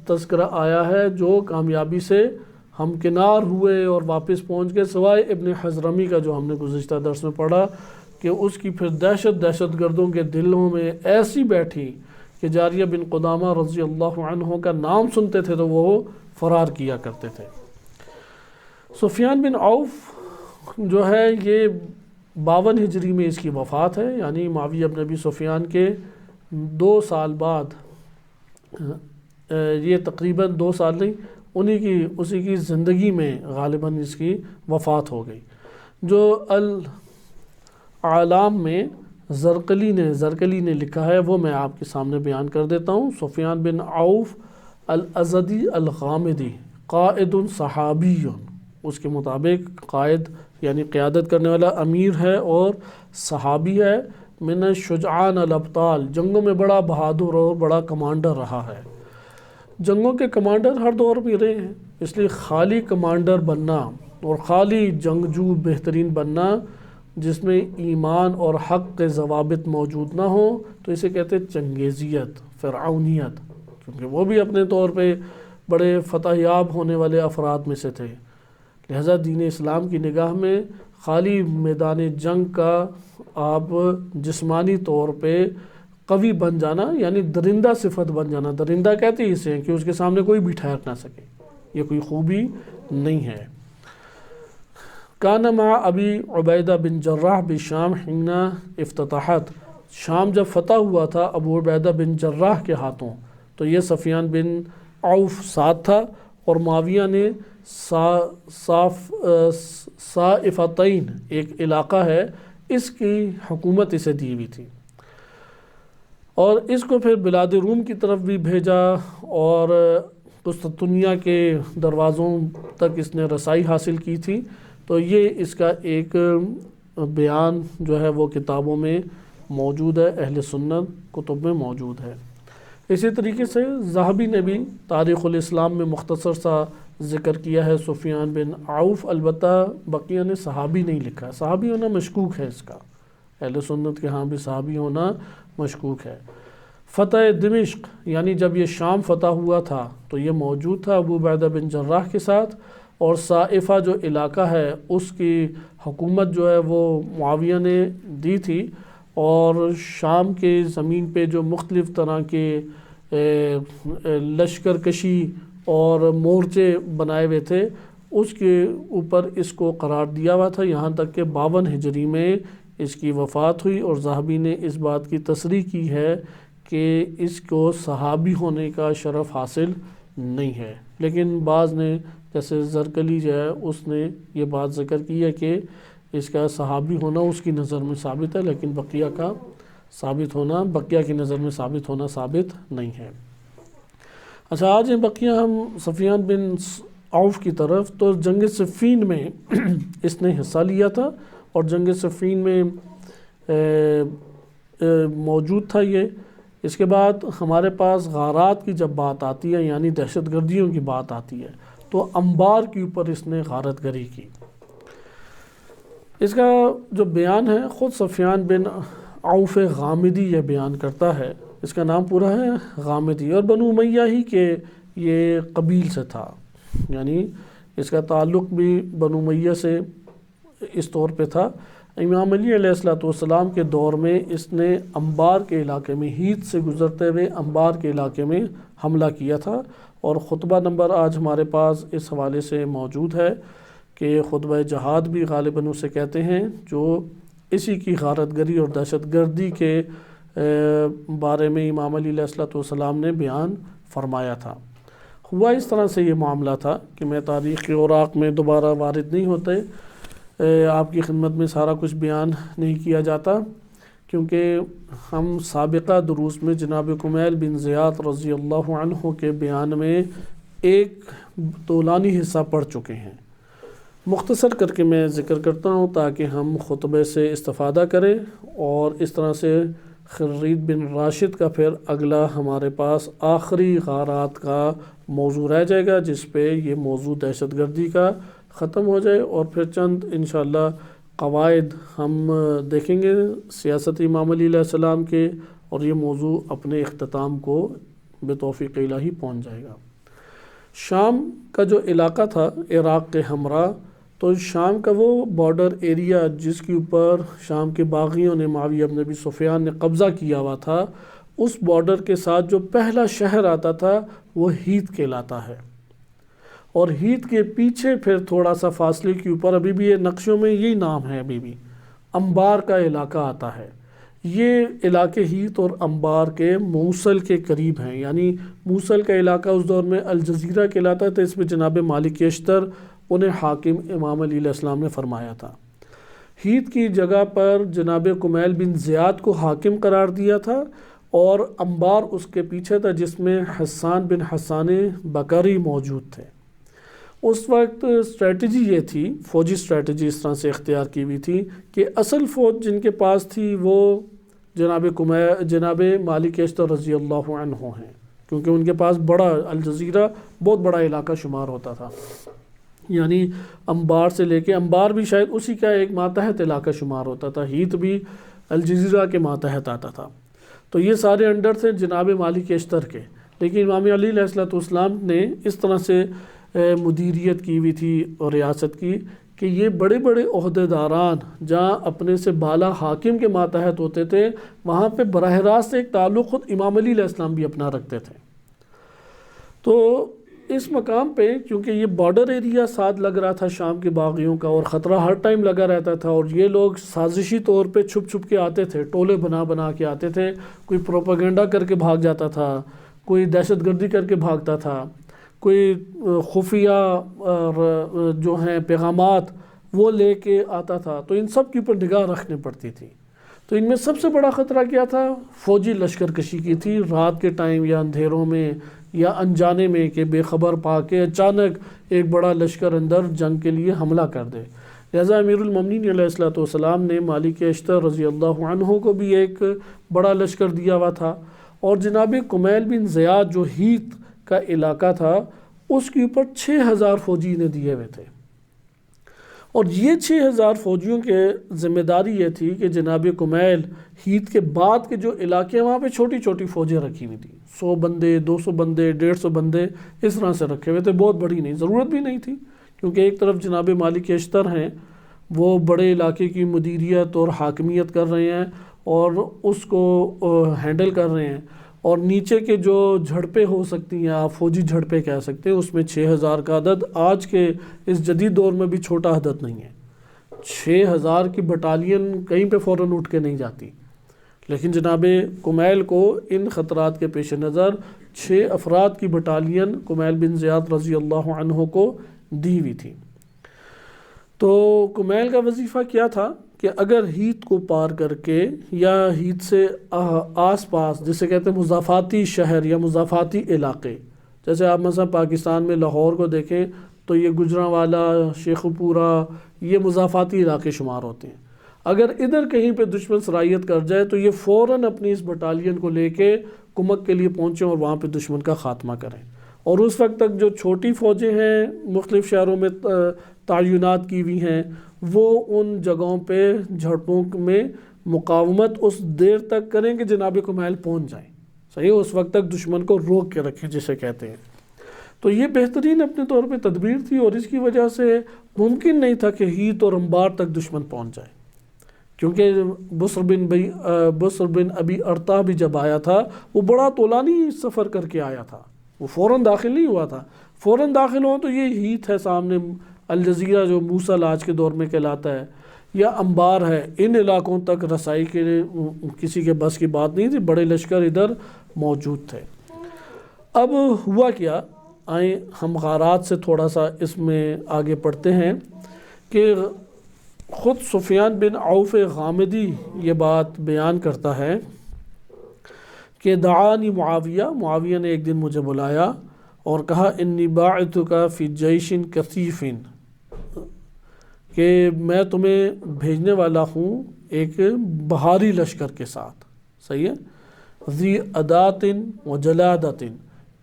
تذکرہ آیا ہے جو کامیابی سے ہمکنار ہوئے اور واپس پہنچ گئے، سوائے ابن حضرمی کا جو ہم نے گزشتہ درس میں پڑھا کہ اس کی پھر دہشت گردوں کے دلوں میں ایسی بیٹھی کہ جاریہ بن قدامہ رضی اللہ عنہ کا نام سنتے تھے تو وہ فرار کیا کرتے تھے۔ سفیان بن عوف جو ہے یہ 52 ہجری میں اس کی وفات ہے، یعنی معاویہ بن ابی سفیان کے 2 سال بعد، یہ تقریباً 2 سال نہیں، اسی کی زندگی میں غالباً اس کی وفات ہو گئی۔ جو العالم میں زرقلی نے لکھا ہے وہ میں آپ کے سامنے بیان کر دیتا ہوں۔ سفیان بن عوف الازدی الغامدی قائد صحابی، اس کے مطابق قائد یعنی قیادت کرنے والا امیر ہے اور صحابی ہے، من الشجعان الابطال، جنگوں میں بڑا بہادر اور بڑا کمانڈر رہا ہے۔ جنگوں کے کمانڈر ہر دور میں رہے ہیں، اس لیے خالی کمانڈر بننا اور خالی جنگجو بہترین بننا جس میں ایمان اور حق کے ضوابط موجود نہ ہوں تو اسے کہتے ہیں چنگیزیت، فرعونیت، کیونکہ وہ بھی اپنے طور پہ بڑے فتح یاب ہونے والے افراد میں سے تھے۔ لہذا دین اسلام کی نگاہ میں خالی میدان جنگ کا آپ جسمانی طور پہ قوی بن جانا یعنی درندہ صفت بن جانا، درندہ کہتے ہی اسے ہیں کہ اس کے سامنے کوئی بھی ٹھہر نہ سکے، یہ کوئی خوبی نہیں ہے۔ کان مع ابی عبیدہ بن جراح بالشام حین افتتاحت، شام جب فتح ہوا تھا ابو عبیدہ بن جراح کے ہاتھوں تو یہ سفیان بن عوف ساتھ تھا، اور معاویہ نے صائفتین ایک علاقہ ہے اس کی حکومت اسے دی ہوئی تھی، اور اس کو پھر بلاد روم کی طرف بھی بھیجا اور قسطنطنیہ کے دروازوں تک اس نے رسائی حاصل کی تھی۔ تو یہ اس کا ایک بیان جو ہے وہ کتابوں میں موجود ہے، اہل سنت کتب میں موجود ہے۔ اسی طریقے سے ذہبی نے بھی تاریخ الاسلام میں مختصر سا ذکر کیا ہے سفیان بن عوف، البتہ بقیہ نے صحابی نہیں لکھا، صحابی ہونا مشکوک ہے اس کا، اہل سنت کے ہاں بھی صحابی ہونا مشکوک ہے۔ فتح دمشق یعنی جب یہ شام فتح ہوا تھا تو یہ موجود تھا ابو عبیدہ بن جراح کے ساتھ، اور صائفہ جو علاقہ ہے اس کی حکومت جو ہے وہ معاویہ نے دی تھی، اور شام کے زمین پہ جو مختلف طرح کے لشکر کشی اور مورچے بنائے ہوئے تھے اس کے اوپر اس کو قرار دیا ہوا تھا، یہاں تک کہ 52 ہجری میں اس کی وفات ہوئی، اور ذہبی نے اس بات کی تصریح کی ہے کہ اس کو صحابی ہونے کا شرف حاصل نہیں ہے، لیکن بعض نے جیسے زرقلی جو ہے اس نے یہ بات ذکر کی ہے کہ اس کا صحابی ہونا اس کی نظر میں ثابت ہے، لیکن بقیہ کی نظر میں ثابت ہونا ثابت نہیں ہے۔ اچھا آج بقیہ ہم سفیان بن عوف کی طرف، تو جنگ صفین میں اس نے حصہ لیا تھا اور جنگ صفین میں موجود تھا یہ۔ اس کے بعد ہمارے پاس غارات کی جب بات آتی ہے یعنی دہشت گردیوں کی بات آتی ہے تو تو انبار کے اوپر اس نے غارت گری کی۔ اس کا جو بیان ہے خود سفیان بن عوف غامدی یہ بیان کرتا ہے، اس کا نام پورا ہے غامدی، اور بنو امیہ ہی کے یہ قبیل سے تھا، یعنی اس کا تعلق بھی بنو امیہ سے اس طور پہ تھا۔ امام علی علیہ السلام کے دور میں اس نے انبار کے علاقے میں ہیت سے گزرتے ہوئے انبار کے علاقے میں حملہ کیا تھا، اور خطبہ نمبر آج ہمارے پاس اس حوالے سے موجود ہے کہ خطبہ جہاد بھی غالباً اسے کہتے ہیں، جو اسی کی غارت گری اور دہشت گردی کے بارے میں امام علی علیہ السلام نے بیان فرمایا تھا۔ ہوا اس طرح سے یہ معاملہ تھا کہ میں تاریخ کے اوراق میں دوبارہ وارد نہیں ہوتے، آپ کی خدمت میں سارا کچھ بیان نہیں کیا جاتا، کیونکہ ہم سابقہ دروس میں جناب کمیل بن زیاد رضی اللہ عنہ کے بیان میں ایک طولانی حصہ پڑھ چکے ہیں۔ مختصر کر کے میں ذکر کرتا ہوں تاکہ ہم خطبے سے استفادہ کریں، اور اس طرح سے خرید بن راشد کا پھر اگلا ہمارے پاس آخری غارات کا موضوع رہ جائے گا، جس پہ یہ موضوع دہشت گردی کا ختم ہو جائے، اور پھر چند انشاءاللہ قواعد ہم دیکھیں گے سیاست امام علی علیہ السلام کے، اور یہ موضوع اپنے اختتام کو بتوفیق الہی پہنچ جائے گا۔ شام کا جو علاقہ تھا عراق کے ہمراہ، تو شام کا وہ بارڈر ایریا جس کے اوپر شام کے باغیوں نے معاویہ بن ابی سفیان نے قبضہ کیا ہوا تھا، اس بارڈر کے ساتھ جو پہلا شہر آتا تھا وہ ہیت کہلاتا ہے، اور ہیت کے پیچھے پھر تھوڑا سا فاصلے کے اوپر ابھی بھی یہ نقشوں میں یہی نام ہے، ابھی بھی انبار کا علاقہ آتا ہے۔ یہ علاقے ہیت اور انبار کے موصل کے قریب ہیں، یعنی موصل کا علاقہ اس دور میں الجزیرہ کہلاتا تھا، اس میں جناب مالک اشتر انہیں حاکم امام علی علیہ السلام نے فرمایا تھا۔ ہیت کی جگہ پر جناب کمیل بن زیاد کو حاکم قرار دیا تھا، اور انبار اس کے پیچھے تھا جس میں حسان بن حسان بکری موجود تھے۔ اس وقت اسٹریٹجی یہ تھی، فوجی اسٹریٹجی اس طرح سے اختیار کی ہوئی تھی کہ اصل فوج جن کے پاس تھی وہ جناب مالک اشتر رضی اللہ عنہ ہیں، کیونکہ ان کے پاس بڑا الجزیرہ بہت بڑا علاقہ شمار ہوتا تھا، یعنی انبار سے لے کے انبار بھی شاید اسی کا ایک ماتحت علاقہ شمار ہوتا تھا، ہیت بھی الجزیرہ کے ماتحت آتا تھا، تو یہ سارے انڈر تھے جناب مالک اشتر کے۔ لیکن امام علی علیہ السلام نے اس طرح سے مدیریت کی ہوئی تھی اور ریاست کی کہ یہ بڑے بڑے عہدیداران جہاں اپنے سے بالا حاکم کے ماتحت ہوتے تھے، وہاں پہ براہ راست ایک تعلق خود امام علی علیہ السلام بھی اپنا رکھتے تھے۔ تو اس مقام پہ کیونکہ یہ بارڈر ایریا ساتھ لگ رہا تھا شام کے باغیوں کا، اور خطرہ ہر ٹائم لگا رہتا تھا، اور یہ لوگ سازشی طور پہ چھپ چھپ کے آتے تھے، ٹولے بنا بنا کے آتے تھے، کوئی پروپیگنڈا کر کے بھاگ جاتا تھا، کوئی دہشت گردی کر کے بھاگتا تھا، کوئی خفیہ جو ہیں پیغامات وہ لے کے آتا تھا، تو ان سب کے اوپر نگاہ رکھنی پڑتی تھی۔ تو ان میں سب سے بڑا خطرہ کیا تھا؟ فوجی لشکر کشی کی تھی، رات کے ٹائم یا اندھیروں میں یا انجانے میں کہ بے خبر پا کے اچانک ایک بڑا لشکر اندر جنگ کے لیے حملہ کر دے۔ لہذا امیر المومنین علیہ السلام نے مالک اشتر رضی اللہ عنہ کو بھی ایک بڑا لشکر دیا ہوا تھا، اور جناب کمیل بن زیاد جو ہیت کا علاقہ تھا اس کے اوپر 6000 فوجی نے دیے ہوئے تھے، اور یہ 6000 فوجیوں کے ذمہ داری یہ تھی کہ جناب کمیل ہیت کے بعد کے جو علاقے ہیں وہاں پہ چھوٹی چھوٹی فوجیں رکھی ہوئی تھیں، 100 بندے 200 بندے 150 بندے اس طرح سے رکھے ہوئے تھے، بہت بڑی نہیں، ضرورت بھی نہیں تھی، کیونکہ ایک طرف جناب مالک اشتر ہیں وہ بڑے علاقے کی مدیریت اور حاکمیت کر رہے ہیں اور اس کو ہینڈل کر رہے ہیں، اور نیچے کے جو جھڑپیں ہو سکتی ہیں، آپ فوجی جھڑپیں کہہ سکتے ہیں، اس میں 6000 کا عدد آج کے اس جدید دور میں بھی چھوٹا عدد نہیں ہے۔ 6000 کی بٹالین کہیں پہ فوراً اٹھ کے نہیں جاتی، لیکن جناب کمیل کو ان خطرات کے پیش نظر 6 افراد کی بٹالین کمیل بن زیاد رضی اللہ عنہ کو دی ہوئی تھی۔ تو کمیل کا وظیفہ کیا تھا کہ اگر ہیت کو پار کر کے یا ہیت سے آس پاس جسے کہتے ہیں مضافاتی شہر یا مضافاتی علاقے، جیسے آپ مثلا پاکستان میں لاہور کو دیکھیں تو یہ گجرانوالہ، شیخو پورہ، یہ مضافاتی علاقے شمار ہوتے ہیں، اگر ادھر کہیں پہ دشمن سرایت کر جائے تو یہ فوراً اپنی اس بٹالین کو لے کے کمک کے لیے پہنچیں اور وہاں پہ دشمن کا خاتمہ کریں، اور اس وقت تک جو چھوٹی فوجیں ہیں مختلف شہروں میں تعینات کی ہوئی ہیں، وہ ان جگہوں پہ جھڑپوں میں مقاومت اس دیر تک کریں کہ جناب کمیل پہنچ جائیں، صحیح ہے، اس وقت تک دشمن کو روک کے رکھیں جسے کہتے ہیں۔ تو یہ بہترین اپنے طور پہ تدبیر تھی، اور اس کی وجہ سے ممکن نہیں تھا کہ ہیت اور انبار تک دشمن پہنچ جائے، کیونکہ بصر بن ابی ارطا بھی جب آیا تھا وہ بڑا طولانی سفر کر کے آیا تھا، وہ فوراً داخل نہیں ہوا تھا۔ فوراً داخل ہو تو یہ ہیت ہے سامنے، الجزیرہ جو موسل آج کے دور میں کہلاتا ہے، یا انبار ہے، ان علاقوں تک رسائی کے کسی کے بس کی بات نہیں تھی، بڑے لشکر ادھر موجود تھے۔ اب ہوا کیا، آئیں ہم غارات سے تھوڑا سا اس میں آگے پڑھتے ہیں کہ خود سفیان بن عوف غامدی یہ بات بیان کرتا ہے کہ دعانی معاویہ نے ایک دن مجھے بلایا اور کہا انی باعثک فی جیش کثیف، کہ میں تمہیں بھیجنے والا ہوں ایک بھاری لشکر کے ساتھ، صحیح ہے، ذی عدات و جلادت،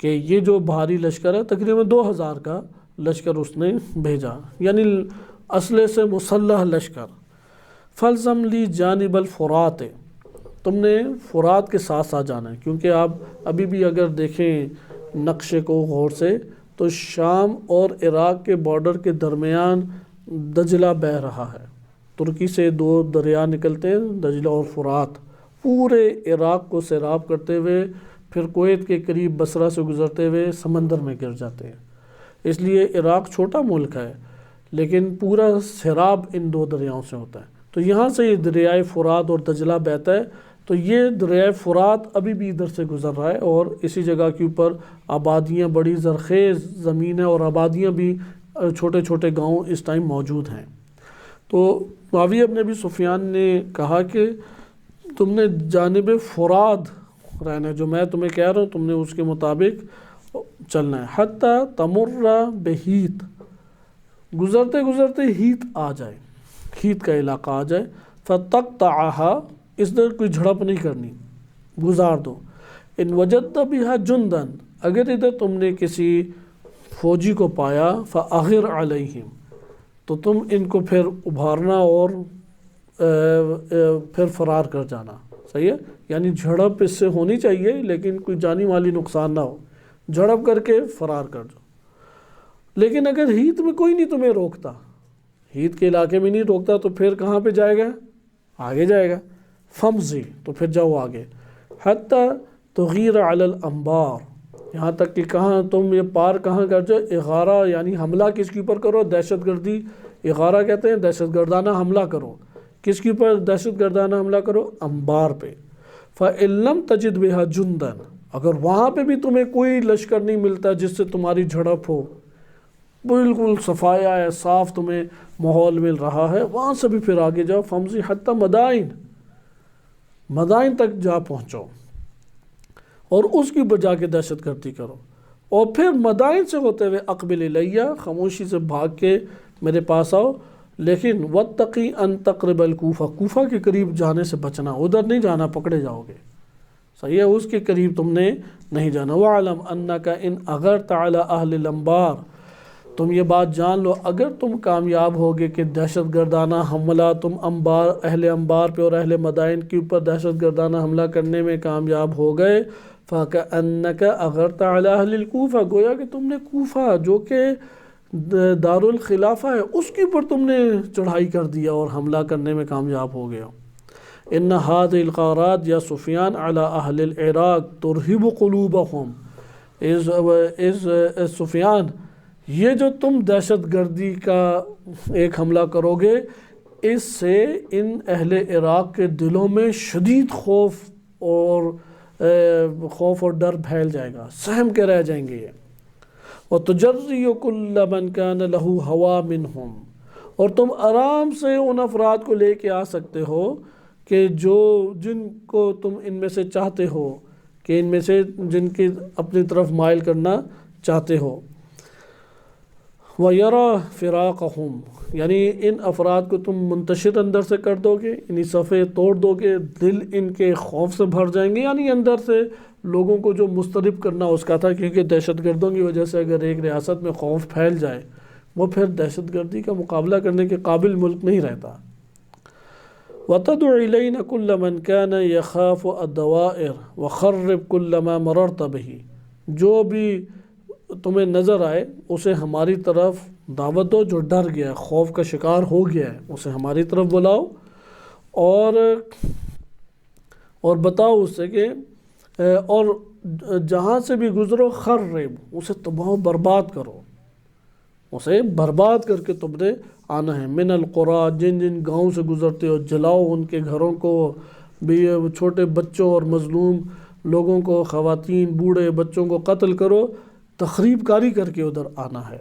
کہ یہ جو بھاری لشکر ہے تقریباً 2000 کا لشکر اس نے بھیجا، یعنی اسلحے سے مسلح لشکر۔ فلزم لی جانب الفرات، تم نے فرات کے ساتھ ساتھ جانا ہے، کیونکہ آپ ابھی بھی اگر دیکھیں نقشے کو غور سے تو شام اور عراق کے بارڈر کے درمیان دجلہ بہہ رہا ہے، ترکی سے 2 دریا نکلتے ہیں، دجلہ اور فرات، پورے عراق کو سیراب کرتے ہوئے پھر کویت کے قریب بصرہ سے گزرتے ہوئے سمندر میں گر جاتے ہیں۔ اس لیے عراق چھوٹا ملک ہے لیکن پورا سیراب ان 2 دریاؤں سے ہوتا ہے، تو یہاں سے یہ دریائے فرات اور دجلہ بہتا ہے، تو یہ دریائے فرات ابھی بھی ادھر سے گزر رہا ہے، اور اسی جگہ کے اوپر آبادیاں، بڑی زرخیز زمین ہے، اور آبادیاں بھی چھوٹے چھوٹے گاؤں اس ٹائم موجود ہیں۔ تو معاویہ بن ابی سفیان نے کہا کہ تم نے جانب فرات رہنا ہے، جو میں تمہیں کہہ رہا ہوں تم نے اس کے مطابق چلنا ہے، حتی تمر بہیت، گزرتے گزرتے ہیت آ جائے، ہیت کا علاقہ آ جائے، فتقطعھا، اس در کوئی جھڑپ نہیں کرنی، گزار دو، ان وجدت بہا جندن، اگر ادھر تم نے کسی فوجی کو پایا، فاغر علیہم، تو تم ان کو پھر ابھارنا اور پھر فرار کر جانا، صحیح ہے، یعنی جھڑپ اس سے ہونی چاہیے لیکن کوئی جانی مالی نقصان نہ ہو، جھڑپ کر کے فرار کر جاؤ۔ لیکن اگر ہیت میں کوئی نہیں تمہیں روکتا، ہیت کے علاقے میں نہیں روکتا، تو پھر کہاں پہ جائے گا؟ آگے جائے گا، فمزی، تو پھر جاؤ آگے، حتی تغیر علی الانبار، یہاں تک کہ کہاں تم یہ پار کہاں کر جاؤ، اغارہ، یعنی حملہ کس کے اوپر کرو؟ دہشت گردی، اغارہ کہتے ہیں دہشت گردانہ حملہ کرو، کس کے اوپر دہشت گردانہ حملہ کرو؟ انبار پہ۔ فَإِن لَمْ تَجِدْ بِهَا جُنْدًا، اگر وہاں پہ بھی تمہیں کوئی لشکر نہیں ملتا جس سے تمہاری جھڑپ ہو، بالکل صفایا ہے، صاف تمہیں ماحول مل رہا ہے، وہاں سے بھی پھر آگے جاؤ، فمزی حتی مدائن تک جا پہنچو اور اس کی بجا کے دہشت گردی کرو، اور پھر مدائن سے ہوتے ہوئے اقبل الیہ، خاموشی سے بھاگ کے میرے پاس آؤ، لیکن واتقی ان تقرب الکوفہ، کوفہ کے قریب جانے سے بچنا، ادھر نہیں جانا، پکڑے جاؤ گے، صحیح ہے، اس کے قریب تم نے نہیں جانا۔ وَعْلَمْ أَنَّكَ إِنْ أَغَرْتَ عَلَىٰ أَهْلِ الْأَنْبَارِ، تم یہ بات جان لو اگر تم کامیاب ہوگے کہ دہشت گردانہ حملہ تم اہل انبار پہ اور اہل مدائن کے اوپر دہشت گردانہ حملہ کرنے میں کامیاب ہو گئے، فَكَأَنَّكَ أَغَرْتَ عَلَىٰ أَهْلِ الْكُوفَةِ، گویا کہ تم نے کوفہ جو کہ دارالخلافہ ہے اس کے اوپر تم نے چڑھائی کر دیا اور حملہ کرنے میں کامیاب ہو گیا۔ إِنَّ هَذِهِ الْغَارَاتِ يَا سُفْيَانُ عَلَىٰ أَهْلِ الْعِرَاقِ تُرْهِبُ قُلُوبَهُمْ، سفیان، یہ جو تم دہشت گردی کا ایک حملہ کرو گے، اس سے ان اہل عراق کے دلوں میں شدید خوف اور ڈر پھیل جائے گا، سہم کے رہ جائیں گے یہ۔ وَتُجَرِّيُ كُلَّ مَنْ كَانَ لَهُ هَوَىٰ مِنْهُمْ، اور تم آرام سے ان افراد کو لے کے آ سکتے ہو کہ جن کو تم ان میں سے چاہتے ہو، کہ ان میں سے جن کی اپنی طرف مائل کرنا چاہتے ہو۔ وَيَرَى فِرَاقَهُمْ، یعنی ان افراد کو تم منتشر اندر سے کر دو گے، یعنی صفے توڑ دو گے، دل ان کے خوف سے بھر جائیں گے، یعنی اندر سے لوگوں کو جو مضطرب کرنا اس کا تھا، کیونکہ دہشت گردوں کی وجہ سے اگر ایک ریاست میں خوف پھیل جائے وہ پھر دہشت گردی کا مقابلہ کرنے کے قابل ملک نہیں رہتا۔ وَتَدْعُ إِلَيْنَا كُلَّ مَنْ كَانَ يَخَافُ الدَّوَائِرَ وَخَرِّبْ كُلَّ مَا مَرَرْتَ بِهِ، جو بھی تمہیں نظر آئے اسے ہماری طرف دعوت دو، جو ڈر گیا ہے، خوف کا شکار ہو گیا ہے، اسے ہماری طرف بلاؤ اور بتاؤ اس سے کہ اور جہاں سے بھی گزرو خرب، اسے تباہ و برباد کرو، اسے برباد کر کے تم نے آنا ہے۔ من القرا، جن جن گاؤں سے گزرتے ہو جلاؤ ان کے گھروں کو، بھی چھوٹے بچوں اور مظلوم لوگوں کو، خواتین بوڑھے بچوں کو قتل کرو، تخریب کاری کر کے ادھر آنا ہے۔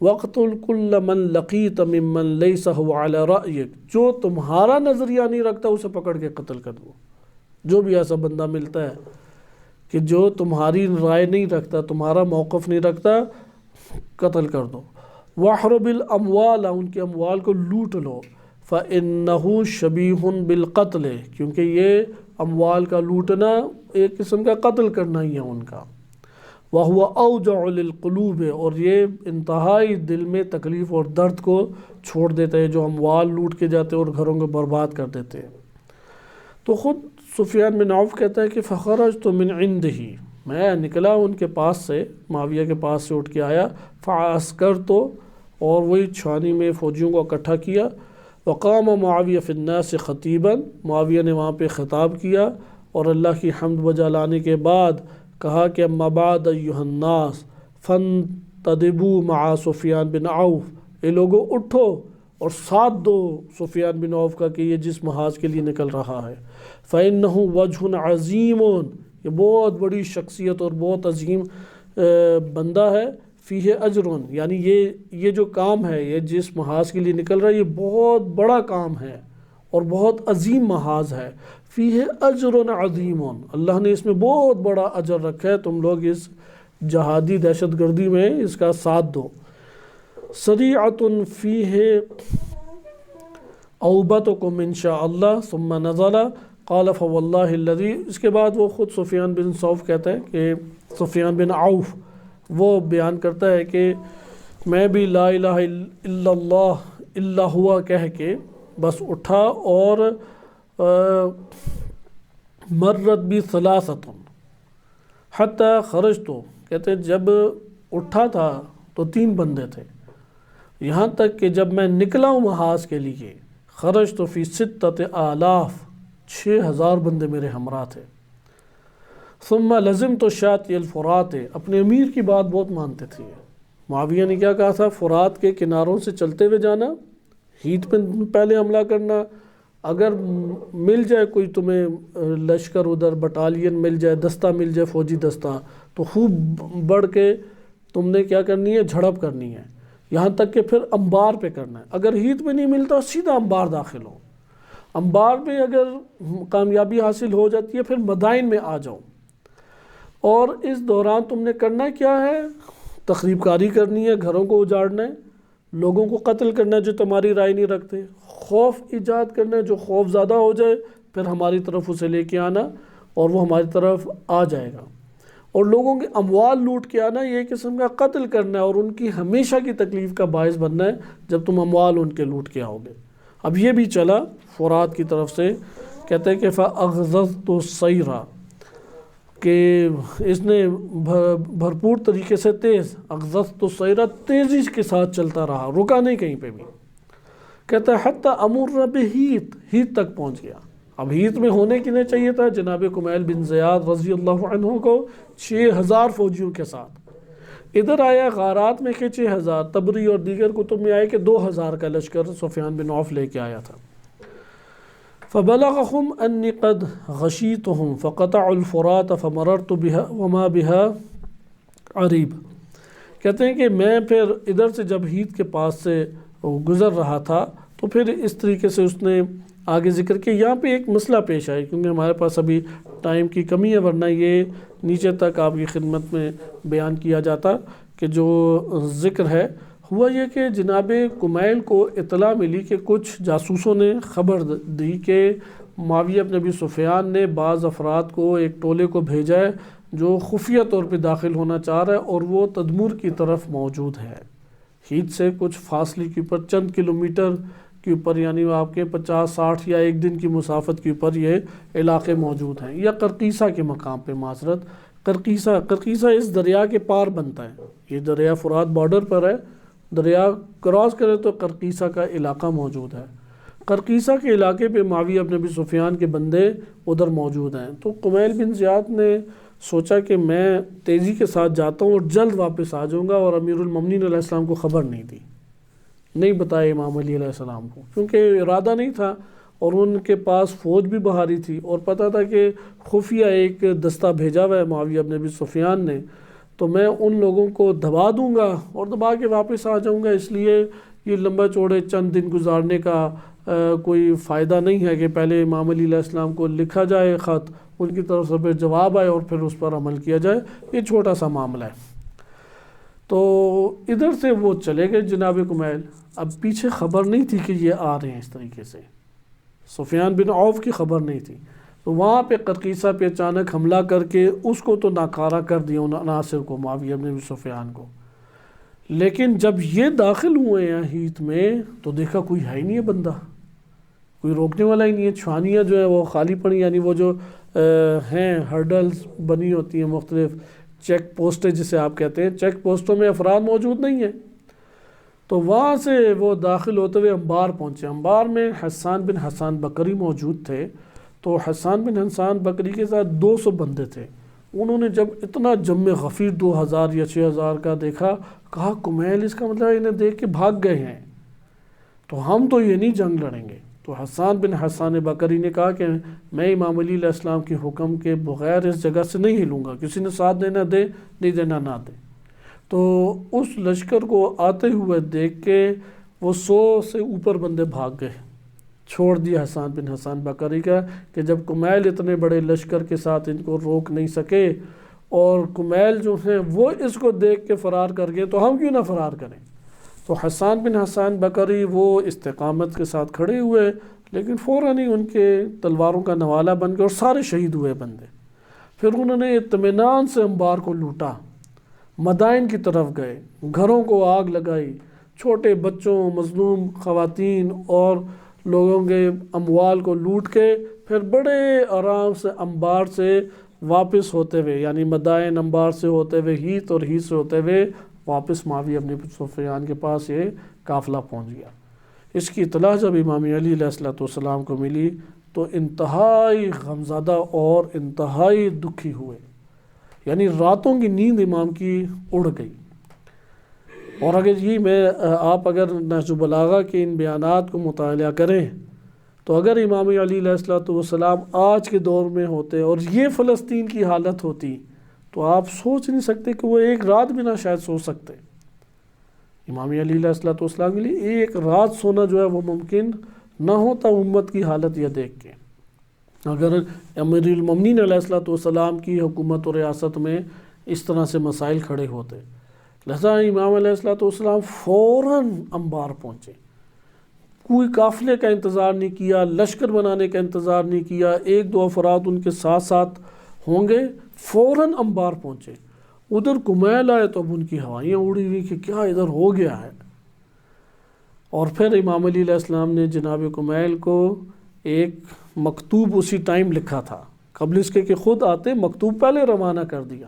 وَاقْتُلْ كُلَّ مَنْ لَقِيتَ مِمَّنْ لَيْسَ هُوَ عَلَى رَأْيِكَ، جو تمہارا نظریہ نہیں رکھتا اسے پکڑ کے قتل کر دو۔ جو بھی ایسا بندہ ملتا ہے کہ جو تمہاری رائے نہیں رکھتا، تمہارا موقف نہیں رکھتا، قتل کر دو۔ وَاحْرُبِ الْأَمْوَالَ، ان کے اموال کو لوٹ لو۔ فَإِنَّهُ شَبِيهٌ بِالْقَتْلِ، کیونکہ یہ اموال کا لوٹنا ایک قسم کا قتل کرنا ہی ہے ان کا۔ وَهُوَ أَوْجَعُ لِلْقُلُوبِ، اور یہ انتہائی دل میں تکلیف اور درد کو چھوڑ دیتا ہے جو اموال لوٹ کے جاتے اور گھروں کو برباد کر دیتے ہیں۔ تو خود سفیان بن عوف کہتا ہے کہ فَخَرَجْتُ مِنْ عِنْدِهِ، میں نکلا ان کے پاس سے، معاویہ کے پاس سے اٹھ کے آیا، فَعَسْكَرْتُ، اور وہی چھانی میں فوجیوں کو اکٹھا کیا۔ وقام معاویہ فی الناس خطیباً، معاویہ نے وہاں پہ خطاب کیا اور اللہ کی حمد بجا لانے کے بعد کہا کہ اما بعد ایھا الناس فانتدبوا مع سفیان بن عوف، اے لوگوں اٹھو اور ساتھ دو سفیان بن عوف کا کہ یہ جس محاذ کے لیے نکل رہا ہے۔ فإنہ وجہ عظیم، یہ بہت بڑی شخصیت اور بہت عظیم بندہ ہے۔ فیہ اجر، یعنی یہ جو کام ہے، یہ جس محاذ کے لیے نکل رہا ہے، یہ بہت بڑا کام ہے اور بہت عظیم محاذ ہے۔ فیہ اجر عظیم، اللہ نے اس میں بہت بڑا اجر رکھا ہے، تم لوگ اس جہادی دہشت گردی میں اس کا ساتھ دو۔ سریعۃ فیہ اوبتکم ان شاء اللہ ثم نزل قال فواللہ الذی، اس کے بعد وہ خود سفیان بن عوف کہتا ہے کہ سفیان بن عوف وہ بیان کرتا ہے کہ میں بھی لا الہ الا اللہ الا ہوا کہہ کے بس اٹھا، اور مرت بھی ثلاثۃ حتی خرجت، کہتے جب اٹھا تھا تو 3 بندے تھے، یہاں تک کہ جب میں نکلا ہوں محاذ کے لیے، خرجت فی 6,000، 6,000 بندے میرے ہمراہ تھے۔ ثم لزمت الشاطئ الفرات، اپنے امیر کی بات بہت مانتے تھے۔ معاویہ نے کیا کہا تھا؟ فرات کے کناروں سے چلتے ہوئے جانا، ہیٹ پہ پہلے حملہ کرنا، اگر مل جائے کوئی تمہیں لشکر، ادھر بٹالین مل جائے، دستہ مل جائے، فوجی دستہ، تو خوب بڑھ کے تم نے کیا کرنی ہے؟ جھڑپ کرنی ہے، یہاں تک کہ پھر انبار پہ کرنا ہے۔ اگر ہیت پہ نہیں ملتا سیدھا انبار داخل ہو، انبار میں اگر کامیابی حاصل ہو جاتی ہے پھر مدائن میں آ جاؤ، اور اس دوران تم نے کرنا کیا ہے؟ تخریب کاری کرنی ہے، گھروں کو اجاڑنا ہے، لوگوں کو قتل کرنا ہے جو تمہاری رائے نہیں رکھتے، خوف ایجاد کرنا ہے، جو خوف زیادہ ہو جائے پھر ہماری طرف اسے لے کے آنا اور وہ ہماری طرف آ جائے گا، اور لوگوں کے اموال لوٹ کے آنا، یہ قسم کا قتل کرنا ہے اور ان کی ہمیشہ کی تکلیف کا باعث بننا ہے جب تم اموال ان کے لوٹ کے آؤ گے۔ اب یہ بھی چلا فرات کی طرف سے، کہتے ہیں کہ فَأَغْضَضْتُ السَّيْرَ، کہ اس نے بھرپور طریقے سے تیز، اغضضت السیرہ، تیزی کے ساتھ چلتا رہا، رکا نہیں کہیں پہ بھی، کہتا ہے حتی امر بہیت، ہیت تک پہنچ گیا۔ اب ہیت میں ہونے کی نہیں چاہیے تھا جناب کمیل بن زیاد رضی اللہ عنہ کو 6,000 فوجیوں کے ساتھ، ادھر آیا غارات میں کہ 6,000، تبری اور دیگر کتب میں آئے کہ 2,000 کا لشکر سفیان بن عوف لے کے آیا تھا۔ فَبَلَغَهُمْ أَنِّي قَدْ غَشِيتُهُمْ فَقَطَعُوا الْفُرَاتَ فَمَرَرْتُ بِهَا وَمَا بِهَا عَرِيب، کہتے ہیں کہ میں پھر ادھر سے جب ہیت کے پاس سے گزر رہا تھا تو پھر اس طریقے سے اس نے آگے ذکر کیا۔ یہاں پہ ایک مسئلہ پیش آئے کیونکہ ہمارے پاس ابھی ٹائم کی کمی ہے، ورنہ یہ نیچے تک آپ کی خدمت میں بیان کیا جاتا کہ جو ذکر ہے ہوا یہ کہ جناب کمیل کو اطلاع ملی کہ کچھ جاسوسوں نے خبر دی کہ معاویہ بن ابی سفیان نے بعض افراد کو ایک ٹولے کو بھیجا ہے جو خفیہ طور پہ داخل ہونا چاہ رہا ہے اور وہ تدمر کی طرف موجود ہے، ہیت سے کچھ فاصلے کے اوپر، چند کلومیٹر کے اوپر، یعنی آپ کے 50-60 یا ایک دن کی مسافت کے اوپر یہ علاقے موجود ہیں، یا قرقیسہ کے مقام پہ، معذرت قرقیسہ اس دریا کے پار بنتا ہے، یہ دریا فرات بارڈر پر ہے، دریا کراس کرے تو قرقیسہ کا علاقہ موجود ہے۔ قرقیسہ کے علاقے پہ معاویہ بن ابی سفیان کے بندے ادھر موجود ہیں، تو قمیل بن زیاد نے سوچا کہ میں تیزی کے ساتھ جاتا ہوں اور جلد واپس آ جاؤں گا، اور امیر المومنین علیہ السلام کو خبر نہیں دی، نہیں بتایا امام علی علیہ السلام کو، کیونکہ ارادہ نہیں تھا، اور ان کے پاس فوج بھی بہاری تھی، اور پتہ تھا کہ خفیہ ایک دستہ بھیجا ہوا ہے معاویہ بن ابی سفیان نے، تو میں ان لوگوں کو دبا دوں گا اور دبا کے واپس آ جاؤں گا، اس لیے یہ لمبا چوڑے چند دن گزارنے کا کوئی فائدہ نہیں ہے کہ پہلے امام علی علیہ السلام کو لکھا جائے خط، ان کی طرف سے پھر جواب آئے اور پھر اس پر عمل کیا جائے، یہ چھوٹا سا معاملہ ہے۔ تو ادھر سے وہ چلے گئے جناب کمیل، اب پیچھے خبر نہیں تھی کہ یہ آ رہے ہیں اس طریقے سے، سفیان بن عوف کی خبر نہیں تھی، تو وہاں پہ قرقیسہ پہ اچانک حملہ کر کے اس کو تو ناکارہ کر دیا ان عناصر کو، معاویہ بن ابی سفیان کو، لیکن جب یہ داخل ہوئے ہیں ہیت میں تو دیکھا کوئی ہے ہی نہیں ہے بندہ، کوئی روکنے والا ہی نہیں ہے، چھانیاں جو ہیں وہ خالی پڑی، یعنی وہ جو ہیں ہرڈلز بنی ہوتی ہیں مختلف چیک پوسٹیں جسے آپ کہتے ہیں، چیک پوسٹوں میں افراد موجود نہیں ہیں، تو وہاں سے وہ داخل ہوتے ہوئے انبار پہنچے، انبار میں حسان بن حسان بکری موجود تھے، تو حسان بن حسان بکری کے ساتھ 200 بندے تھے، انہوں نے جب اتنا جم غفیر 2000 یا 6000 کا دیکھا، کہا کمیل اس کا مطلب انہیں دیکھ کے بھاگ گئے ہیں، تو ہم تو یہ نہیں جنگ لڑیں گے، تو حسان بن حسان بکری نے کہا کہ میں امام علی علیہ السلام کے حکم کے بغیر اس جگہ سے نہیں ہلوں گا، کسی نے ساتھ دینا دے، نہیں دینا نہ دے، تو اس لشکر کو آتے ہوئے دیکھ کے وہ 100 سے اوپر بندے بھاگ گئے، چھوڑ دیا حسان بن حسان بکری کا کہ جب کمیل اتنے بڑے لشکر کے ساتھ ان کو روک نہیں سکے، اور کمیل جو ہیں وہ اس کو دیکھ کے فرار کر گئے، تو ہم کیوں نہ فرار کریں، تو حسان بن حسان بکری وہ استقامت کے ساتھ کھڑے ہوئے، لیکن فوراً ہی ان کے تلواروں کا نوالہ بن گئے اور سارے شہید ہوئے بندے، پھر انہوں نے اطمینان سے انبار کو لوٹا، مدائن کی طرف گئے، گھروں کو آگ لگائی، چھوٹے بچوں، مظلوم خواتین اور لوگوں کے اموال کو لوٹ کے پھر بڑے آرام سے انبار سے واپس ہوتے ہوئے، یعنی مدائن انبار سے ہوتے ہوئے ہیت، اور ہیت سے ہوتے ہوئے واپس معاویہ بن ابی سفیان کے پاس یہ قافلہ پہنچ گیا۔ اس کی اطلاع جب امام علی علیہ السلام کو ملی تو انتہائی غمزدہ اور انتہائی دکھی ہوئے، یعنی راتوں کی نیند امام کی اڑ گئی، اور آپ اگر نہج البلاغہ کے ان بیانات کو مطالعہ کریں تو اگر امام علی علیہ السلام آج کے دور میں ہوتے اور یہ فلسطین کی حالت ہوتی تو آپ سوچ نہیں سکتے کہ وہ ایک رات بھی نہ شاید سو سکتے، امام علی علیہ السلام کے لیے ایک رات سونا جو ہے وہ ممکن نہ ہوتا امت کی حالت یہ دیکھ کے، اگر امیر المومنین علیہ السلام کی حکومت و ریاست میں اس طرح سے مسائل کھڑے ہوتے، لہذا امام علیہ السلام فوراً انبار پہنچے، کوئی قافلے کا انتظار نہیں کیا، لشکر بنانے کا انتظار نہیں کیا، ایک دو افراد ان کے ساتھ ساتھ ہوں گے، فوراً انبار پہنچے، ادھر کمیل آئے تو اب ان کی ہوائیاں اڑی ہوئی کہ کیا ادھر ہو گیا ہے، اور پھر امام علی علیہ السلام نے جناب کمیل کو ایک مکتوب اسی ٹائم لکھا تھا، قبل اس کے کہ خود آتے مکتوب پہلے روانہ کر دیا،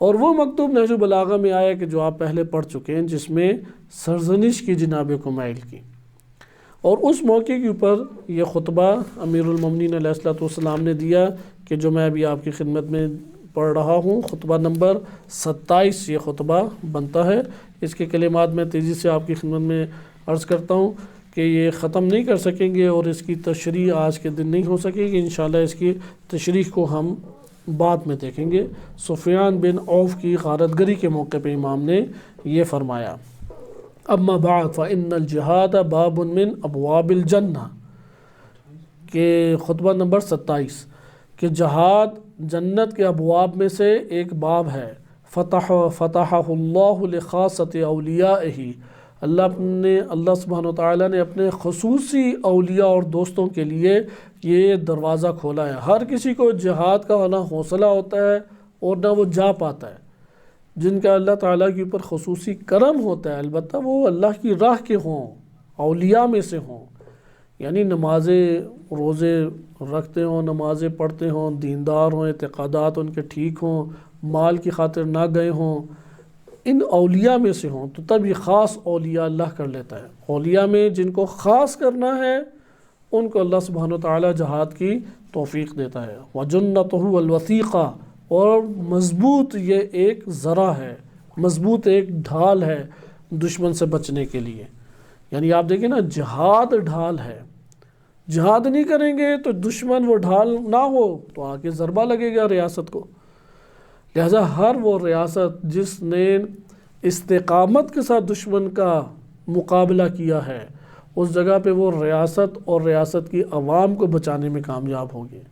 اور وہ مکتوب نہج البلاغہ میں آیا کہ جو آپ پہلے پڑھ چکے ہیں، جس میں سرزنش کی جناب کمیل کی، اور اس موقع کے اوپر یہ خطبہ امیر المومنین علیہ السلام نے دیا کہ جو میں ابھی آپ کی خدمت میں پڑھ رہا ہوں، خطبہ نمبر 27 یہ خطبہ بنتا ہے، اس کے کلمات میں تیزی سے آپ کی خدمت میں عرض کرتا ہوں کہ یہ ختم نہیں کر سکیں گے اور اس کی تشریح آج کے دن نہیں ہو سکے گی، انشاءاللہ اس کی تشریح کو ہم بعد میں دیکھیں گے۔ سفیان بن عوف کی غارت گری کے موقع پہ امام نے یہ فرمایا، اما بعد فإن الجہاد باب من ابواب الجنہ، کہ خطبہ نمبر 27 کہ جہاد جنت کے ابواب میں سے ایک باب ہے، فتح اللہ لخاصۃ اولیائہ، اللہ سبحانہ و تعالیٰ نے اپنے خصوصی اولیاء اور دوستوں کے لیے یہ دروازہ کھولا ہے۔ ہر کسی کو جہاد کا نہ حوصلہ ہوتا ہے اور نہ وہ جا پاتا ہے۔ جن کا اللہ تعالیٰ کے اوپر خصوصی کرم ہوتا ہے، البتہ وہ اللہ کی راہ کے ہوں، اولیاء میں سے ہوں، یعنی نمازیں روزے رکھتے ہوں، نمازیں پڑھتے ہوں، دیندار ہوں، اعتقادات ان کے ٹھیک ہوں، مال کی خاطر نہ گئے ہوں، ان اولیاء میں سے ہوں، تو تب یہ خاص اولیاء اللہ کر لیتا ہے۔ اولیاء میں جن کو خاص کرنا ہے ان کو اللہ سبحانہ وتعالی جہاد کی توفیق دیتا ہے۔ وَجُنَّتُهُ الْوَثِيقَةُ، اور مضبوط یہ ایک ذرہ ہے، مضبوط ایک ڈھال ہے دشمن سے بچنے کے لیے۔ یعنی آپ دیکھیں نا، جہاد ڈھال ہے، جہاد نہیں کریں گے تو دشمن وہ ڈھال نہ ہو تو آگے ضربہ لگے گا ریاست کو۔ لہذا ہر وہ ریاست جس نے استقامت کے ساتھ دشمن کا مقابلہ کیا ہے، اس جگہ پہ وہ ریاست اور ریاست کی عوام کو بچانے میں کامیاب ہوگی۔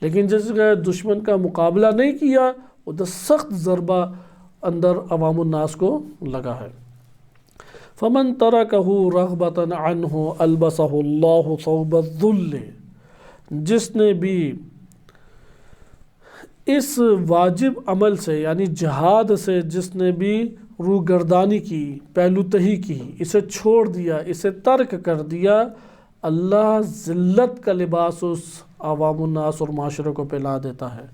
لیکن جس جگہ دشمن کا مقابلہ نہیں کیا، ادھر سخت ضربہ اندر عوام الناس کو لگا ہے۔ فمن ترکہ رغبۃ عنہ البسہ اللہ ثوب الذل، جس نے بھی اس واجب عمل سے یعنی جہاد سے جس نے بھی روگردانی کی، پہلو تہی کی، اسے چھوڑ دیا، اسے ترک کر دیا، اللہ ذلت کا لباس اس عوام الناس اور معاشرے کو پہنا دیتا ہے۔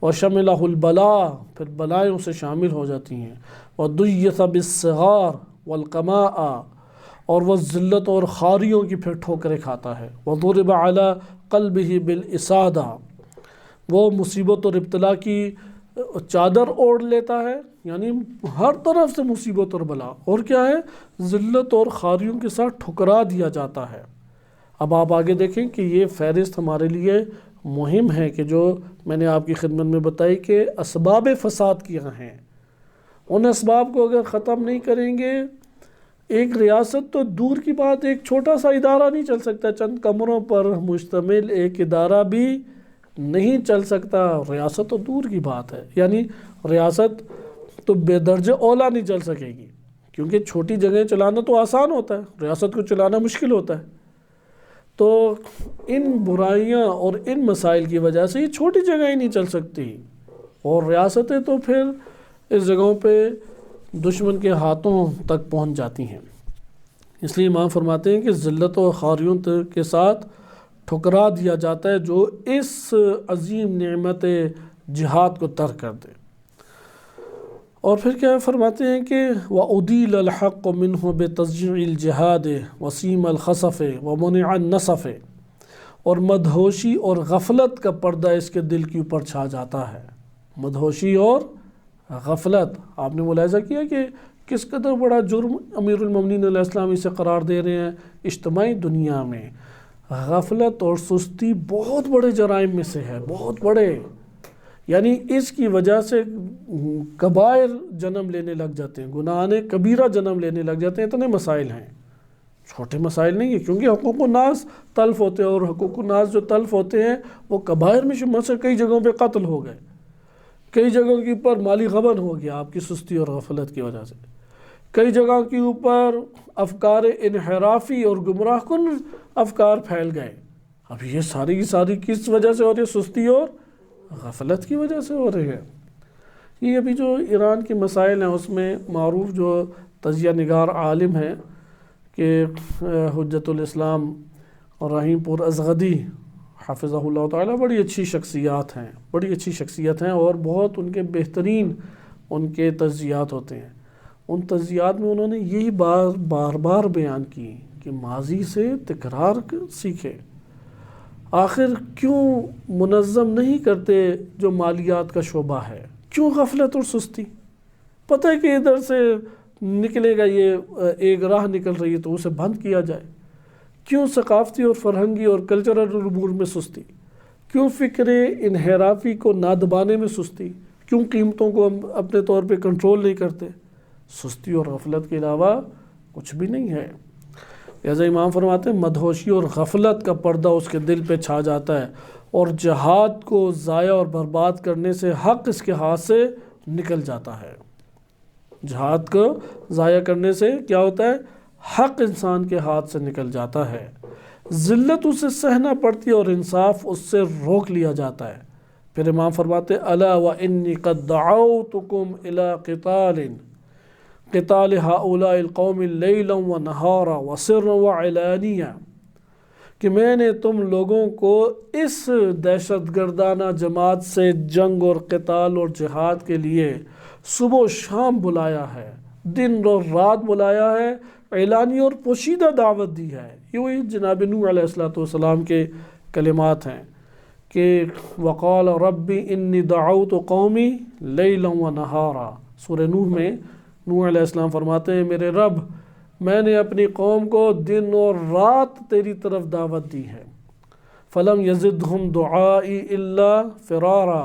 وَشَمِلَهُ الْبَلَاءُ، پھر بلائیں اسے شامل ہو جاتی ہیں۔ وَدُيَّثَ بِالصِّغَارِ وَالْقَمَاءَ، اور وہ ذلت اور خاریوں کی پھر ٹھوکریں کھاتا ہے۔ وَضُرِبَ عَلَى قَلْبِهِ بِالْإِسَادَةِ، وہ مصیبت اور ابتلا کی چادر اوڑھ لیتا ہے، یعنی ہر طرف سے مصیبت اور بلا، اور کیا ہے، ذلت اور خاریوں کے ساتھ ٹھکرا دیا جاتا ہے۔ اب آپ آگے دیکھیں کہ یہ فہرست ہمارے لیے مہم ہے کہ جو میں نے آپ کی خدمت میں بتائی کہ اسباب فساد کیا ہیں، ان اسباب کو اگر ختم نہیں کریں گے، ایک ریاست تو دور کی بات، ایک چھوٹا سا ادارہ نہیں چل سکتا، چند کمروں پر مشتمل ایک ادارہ بھی نہیں چل سکتا، ریاست تو دور کی بات ہے۔ یعنی ریاست تو بے درجہ اولا نہیں چل سکے گی، کیونکہ چھوٹی جگہیں چلانا تو آسان ہوتا ہے، ریاست کو چلانا مشکل ہوتا ہے۔ تو ان برائیاں اور ان مسائل کی وجہ سے یہ چھوٹی جگہیں نہیں چل سکتی، اور ریاستیں تو پھر اس جگہوں پہ دشمن کے ہاتھوں تک پہنچ جاتی ہیں۔ اس لیے امام فرماتے ہیں کہ ذلت و خاریوں کے ساتھ ٹھکرا دیا جاتا ہے جو اس عظیم نعمت جہاد کو ترک کر دے۔ اور پھر کیا فرماتے ہیں کہ وَأُدِيلَ الْحَقُّ مِنْهُ بِتَشْجِيعِ الْجِهَادِ وَسِيمَ الْخَسَفِ وَمُنِعَ النَّصَفِ، اور مدہوشی اور غفلت کا پردہ اس کے دل کے اوپر چھا جاتا ہے۔ مدہوشی اور غفلت، آپ نے ملاحظہ کیا کہ کس قدر بڑا جرم امیر المومنین علیہ السلام اسے قرار دے رہے ہیں اجتماعی دنیا میں۔ غفلت اور سستی بہت بڑے جرائم میں سے ہے، بہت بڑے، یعنی اس کی وجہ سے کبائر جنم لینے لگ جاتے ہیں، گناہان کبیرہ جنم لینے لگ جاتے ہیں۔ اتنے مسائل ہیں، چھوٹے مسائل نہیں ہیں، کیونکہ حقوق الناس تلف ہوتے ہیں، اور حقوق الناس جو تلف ہوتے ہیں وہ کبائر میں شمار سے، کئی جگہوں پہ قتل ہو گئے، کئی جگہوں کے اوپر مالی غبن ہو گیا آپ کی سستی اور غفلت کی وجہ سے، کئی جگہوں کے اوپر افکار انحرافی اور گمراہ کن افکار پھیل گئے۔ اب یہ ساری کی ساری کس وجہ سے ہو رہی ہے؟ سستی اور غفلت کی وجہ سے ہو رہی ہے۔ یہ ابھی جو ایران کے مسائل ہیں اس میں معروف جو تجزیہ نگار عالم ہیں کہ حجت الاسلام رحیم پور ازغدی حافظہ اللہ تعالیٰ، بڑی اچھی شخصیات ہیں، بڑی اچھی شخصیت ہیں، اور بہت ان کے بہترین ان کے تجزیات ہوتے ہیں۔ ان تجزیات میں انہوں نے یہی بار بار بیان کی کہ ماضی سے تکرار سیکھے، آخر کیوں منظم نہیں کرتے جو مالیات کا شعبہ ہے؟ کیوں غفلت اور سستی؟ پتہ ہے کہ ادھر سے نکلے گا، یہ ایک راہ نکل رہی ہے تو اسے بند کیا جائے۔ کیوں ثقافتی اور فرہنگی اور کلچرل امور میں سستی؟ کیوں فکر انحرافی کو نہ دبانے میں سستی؟ کیوں قیمتوں کو ہم اپنے طور پہ کنٹرول نہیں کرتے؟ سستی اور غفلت کے علاوہ کچھ بھی نہیں ہے۔ لہذا امام فرماتے ہیں مدہوشی اور غفلت کا پردہ اس کے دل پہ چھا جاتا ہے، اور جہاد کو ضائع اور برباد کرنے سے حق اس کے ہاتھ سے نکل جاتا ہے۔ جہاد کو ضائع کرنے سے کیا ہوتا ہے؟ حق انسان کے ہاتھ سے نکل جاتا ہے، ذلت اسے سہنا پڑتی ہے اور انصاف اس سے روک لیا جاتا ہے۔ پھر امام فرماتے الا وانی قد دعوتکم الی قتال هؤلاء القوم لیلا ونہارا وسرا وعلانیہ، کہ میں نے تم لوگوں کو اس دہشت گردانہ جماعت سے جنگ اور قتال اور جہاد کے لیے صبح و شام بلایا ہے، دن اور رات بلایا ہے، اعلانی اور پوشیدہ دعوت دی ہے۔ یہ وہی جناب نوح علیہ السلام کے کلمات ہیں کہ وقال ربی انی دعوت قومی لیلا ونہارا۔ سورہ نوح میں نوح علیہ السلام فرماتے ہیں میرے رب میں نے اپنی قوم کو دن اور رات تیری طرف دعوت دی ہے، فلم یزدہم دعائی الا فرارا،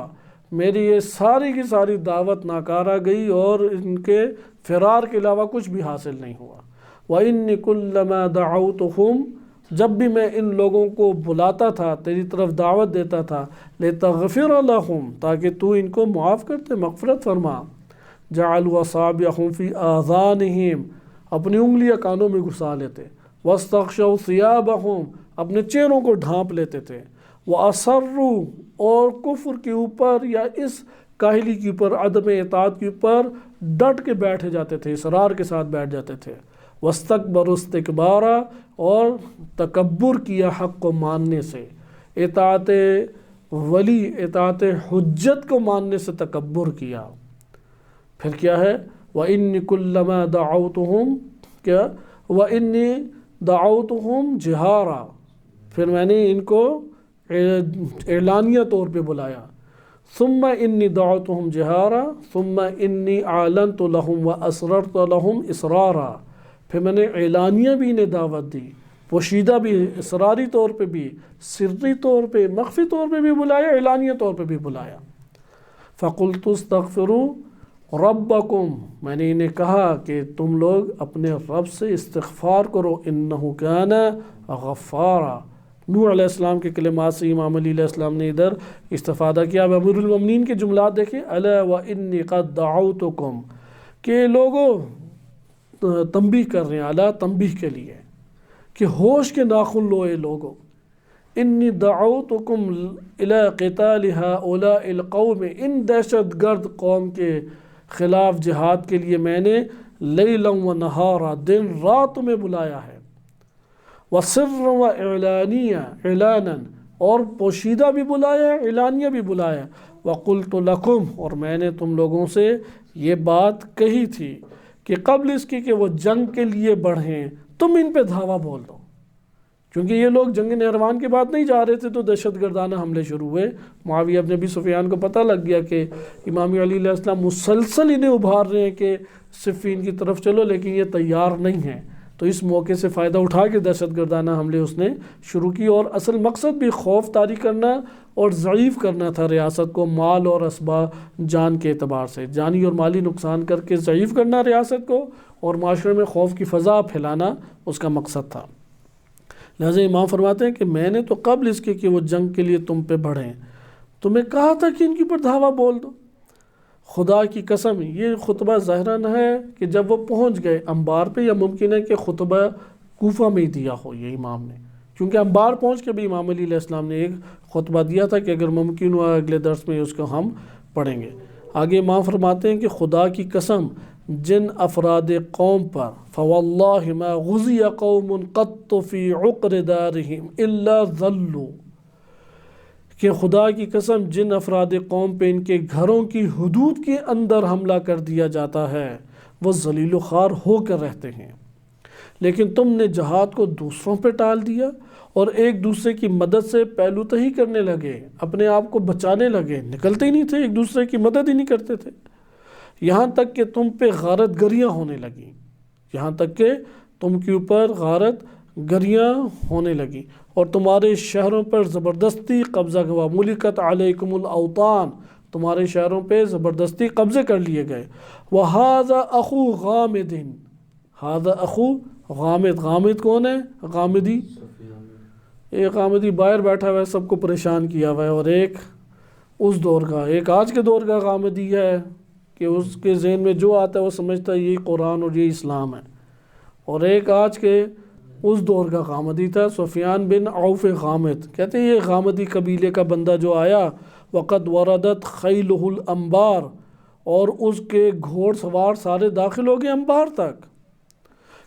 میری یہ ساری کی ساری دعوت ناکارہ گئی اور ان کے فرار کے علاوہ کچھ بھی حاصل نہیں ہوا۔ وَإِنِّ كُلَّمَا دَعَوْتُهُمْ، جب بھی میں ان لوگوں کو بلاتا تھا تیری طرف دعوت دیتا تھا، لِتَغْفِرَ لَهُمْ، تاکہ تو ان کو معاف کرتے، مغفرت فرما، جَعَلُوا أَصَابِعَهُمْ فِي آذَانِهِمْ، اپنی انگلیاں کانوں میں گھسا لیتے، وَاسْتَغْشَوْا ثِيَابَهُمْ، اپنے چہروں کو ڈھانپ لیتے تھے، وَأَصَرُّوا، اور کفر کے اوپر یا اس کاہلی کے اوپر، عدم اطاعت کے اوپر ڈٹ کے بیٹھ جاتے تھے، اصرار کے ساتھ بیٹھ جاتے تھے، وَاسْتَكْبَرُوا اسْتِكْبَارًا، اور تکبر کیا حق کو ماننے سے، اطاعت ولی اطاعت حجت کو ماننے سے تکبر کیا۔ پھر کیا ہے وَإِنِّ كُلَّمَا دَعَوْتُهُمْ، کیا وَإِنِّي دَعَوْتُهُمْ جِهَارًا، پھر میں نے ان کو اعلانیہ طور پہ بلایا، ثُمَّ إِنِّي دَعَوْتُهُمْ جِهَارًا ثُمَّ إِنِّي أَعْلَنْتُ لَهُمْ وَأَسْرَرْتُ لَهُمْ إِسْرَارًا، پھر میں نے اعلانیہ بھی انہیں دعوت دی، پوشیدہ بھی، اصراری طور پہ بھی، سری طور پہ، مخفی طور پہ بھی بلایا، اعلانیہ طور پہ بھی بلایا۔ فَقُلْتُ اسْتَغْفِرُوا رَبَّكُمْ، میں نے انہیں کہا کہ تم لوگ اپنے رب سے استغفار کرو، إِنَّهُ كَانَ غَفَّارًا۔ نوح علیہ السلام کے کلمات سے امام علی علیہ السلام نے ادھر استفادہ کیا۔ اب امیر المومنین کے جملات دیکھیں، الا وانی قد دعوتکم، کہ لوگوں تنبیہ کر رہے ہیں، اعلیٰ تنبیہ کے لیے کہ ہوش کے ناخن لو اے لوگوں، انی دعوتکم الی قتال هؤلاء القوم، ان دہشت گرد قوم کے خلاف جہاد کے لیے میں نے لیلا و نہارا، دن رات تمہیں بلایا ہے، وسرا و اعلانیہ، اعلانا، اور پوشیدہ بھی بلایا ہے، اعلانیہ بھی بلایا، وقلت لکم، اور میں نے تم لوگوں سے یہ بات کہی تھی کہ قبل اس کی کہ وہ جنگ کے لیے بڑھیں تم ان پہ دھاوا بول دو، کیونکہ یہ لوگ جنگ نہروان کے بعد نہیں جا رہے تھے تو دہشت گردانہ حملے شروع ہوئے۔ معاویہ ابن ابی سفیان کو پتہ لگ گیا کہ امام علی علیہ السلام مسلسل انہیں ابھار رہے ہیں کہ صفین کی طرف چلو، لیکن یہ تیار نہیں ہیں، تو اس موقع سے فائدہ اٹھا کے دہشت گردانہ حملے اس نے شروع کی، اور اصل مقصد بھی خوف طاری کرنا اور ضعیف کرنا تھا ریاست کو، مال اور اسباب جان کے اعتبار سے، جانی اور مالی نقصان کر کے ضعیف کرنا ریاست کو، اور معاشرے میں خوف کی فضا پھیلانا اس کا مقصد تھا۔ لہٰذا امام فرماتے ہیں کہ میں نے تو قبل اس کے کہ وہ جنگ کے لیے تم پہ بڑھیں تمہیں کہا تھا کہ ان کے اوپر دھاوا بول دو، خدا کی قسم۔ یہ خطبہ ظاہراً ہے کہ جب وہ پہنچ گئے انبار پہ، یا ممکن ہے کہ خطبہ کوفہ میں ہی دیا ہو یہ امام نے، کیونکہ انبار پہنچ کے بھی امام علی علیہ السلام نے ایک خطبہ دیا تھا کہ اگر ممکن ہوا اگلے درس میں اس کو ہم پڑھیں گے۔ آگے امام فرماتے ہیں کہ خدا کی قسم جن افراد قوم پر، فواللہ ما غزی قوم قط فی عقر دارہم الا ذلوا، کہ خدا کی قسم جن افراد قوم پہ ان کے گھروں کی حدود کے اندر حملہ کر دیا جاتا ہے وہ ذلیل و خوار ہو کر رہتے ہیں، لیکن تم نے جہاد کو دوسروں پہ ٹال دیا اور ایک دوسرے کی مدد سے پہلو تہی کرنے لگے، اپنے آپ کو بچانے لگے، نکلتے ہی نہیں تھے، ایک دوسرے کی مدد ہی نہیں کرتے تھے، یہاں تک کہ تم پہ غارت گریاں ہونے لگیں، یہاں تک کہ تم کے اوپر غارت گریاں ہونے لگیں اور تمہارے شہروں پر زبردستی قبضہ ہوا، ملکت علیکم الاوطان، تمہارے شہروں پہ زبردستی قبضے کر لیے گئے۔ وَهَذَا أَخُو غَامِدٍ، هَذَا أَخُو غامد، غامد کون ہے؟ غامدی، ایک غامدی باہر بیٹھا ہوا ہے، سب کو پریشان کیا ہوا ہے، اور ایک اس دور کا، ایک آج کے دور کا غامدی ہے کہ اس کے ذہن میں جو آتا ہے وہ سمجھتا ہے یہ قرآن اور یہ اسلام ہے. اور ایک آج کے اس دور کا غامدی تھا سفیان بن عوف غامد، کہتے ہیں یہ غامدی قبیلے کا بندہ جو آیا، وقد وردت خیلہ الانبار، اور اس کے گھوڑ سوار سارے داخل ہو گئے انبار تک،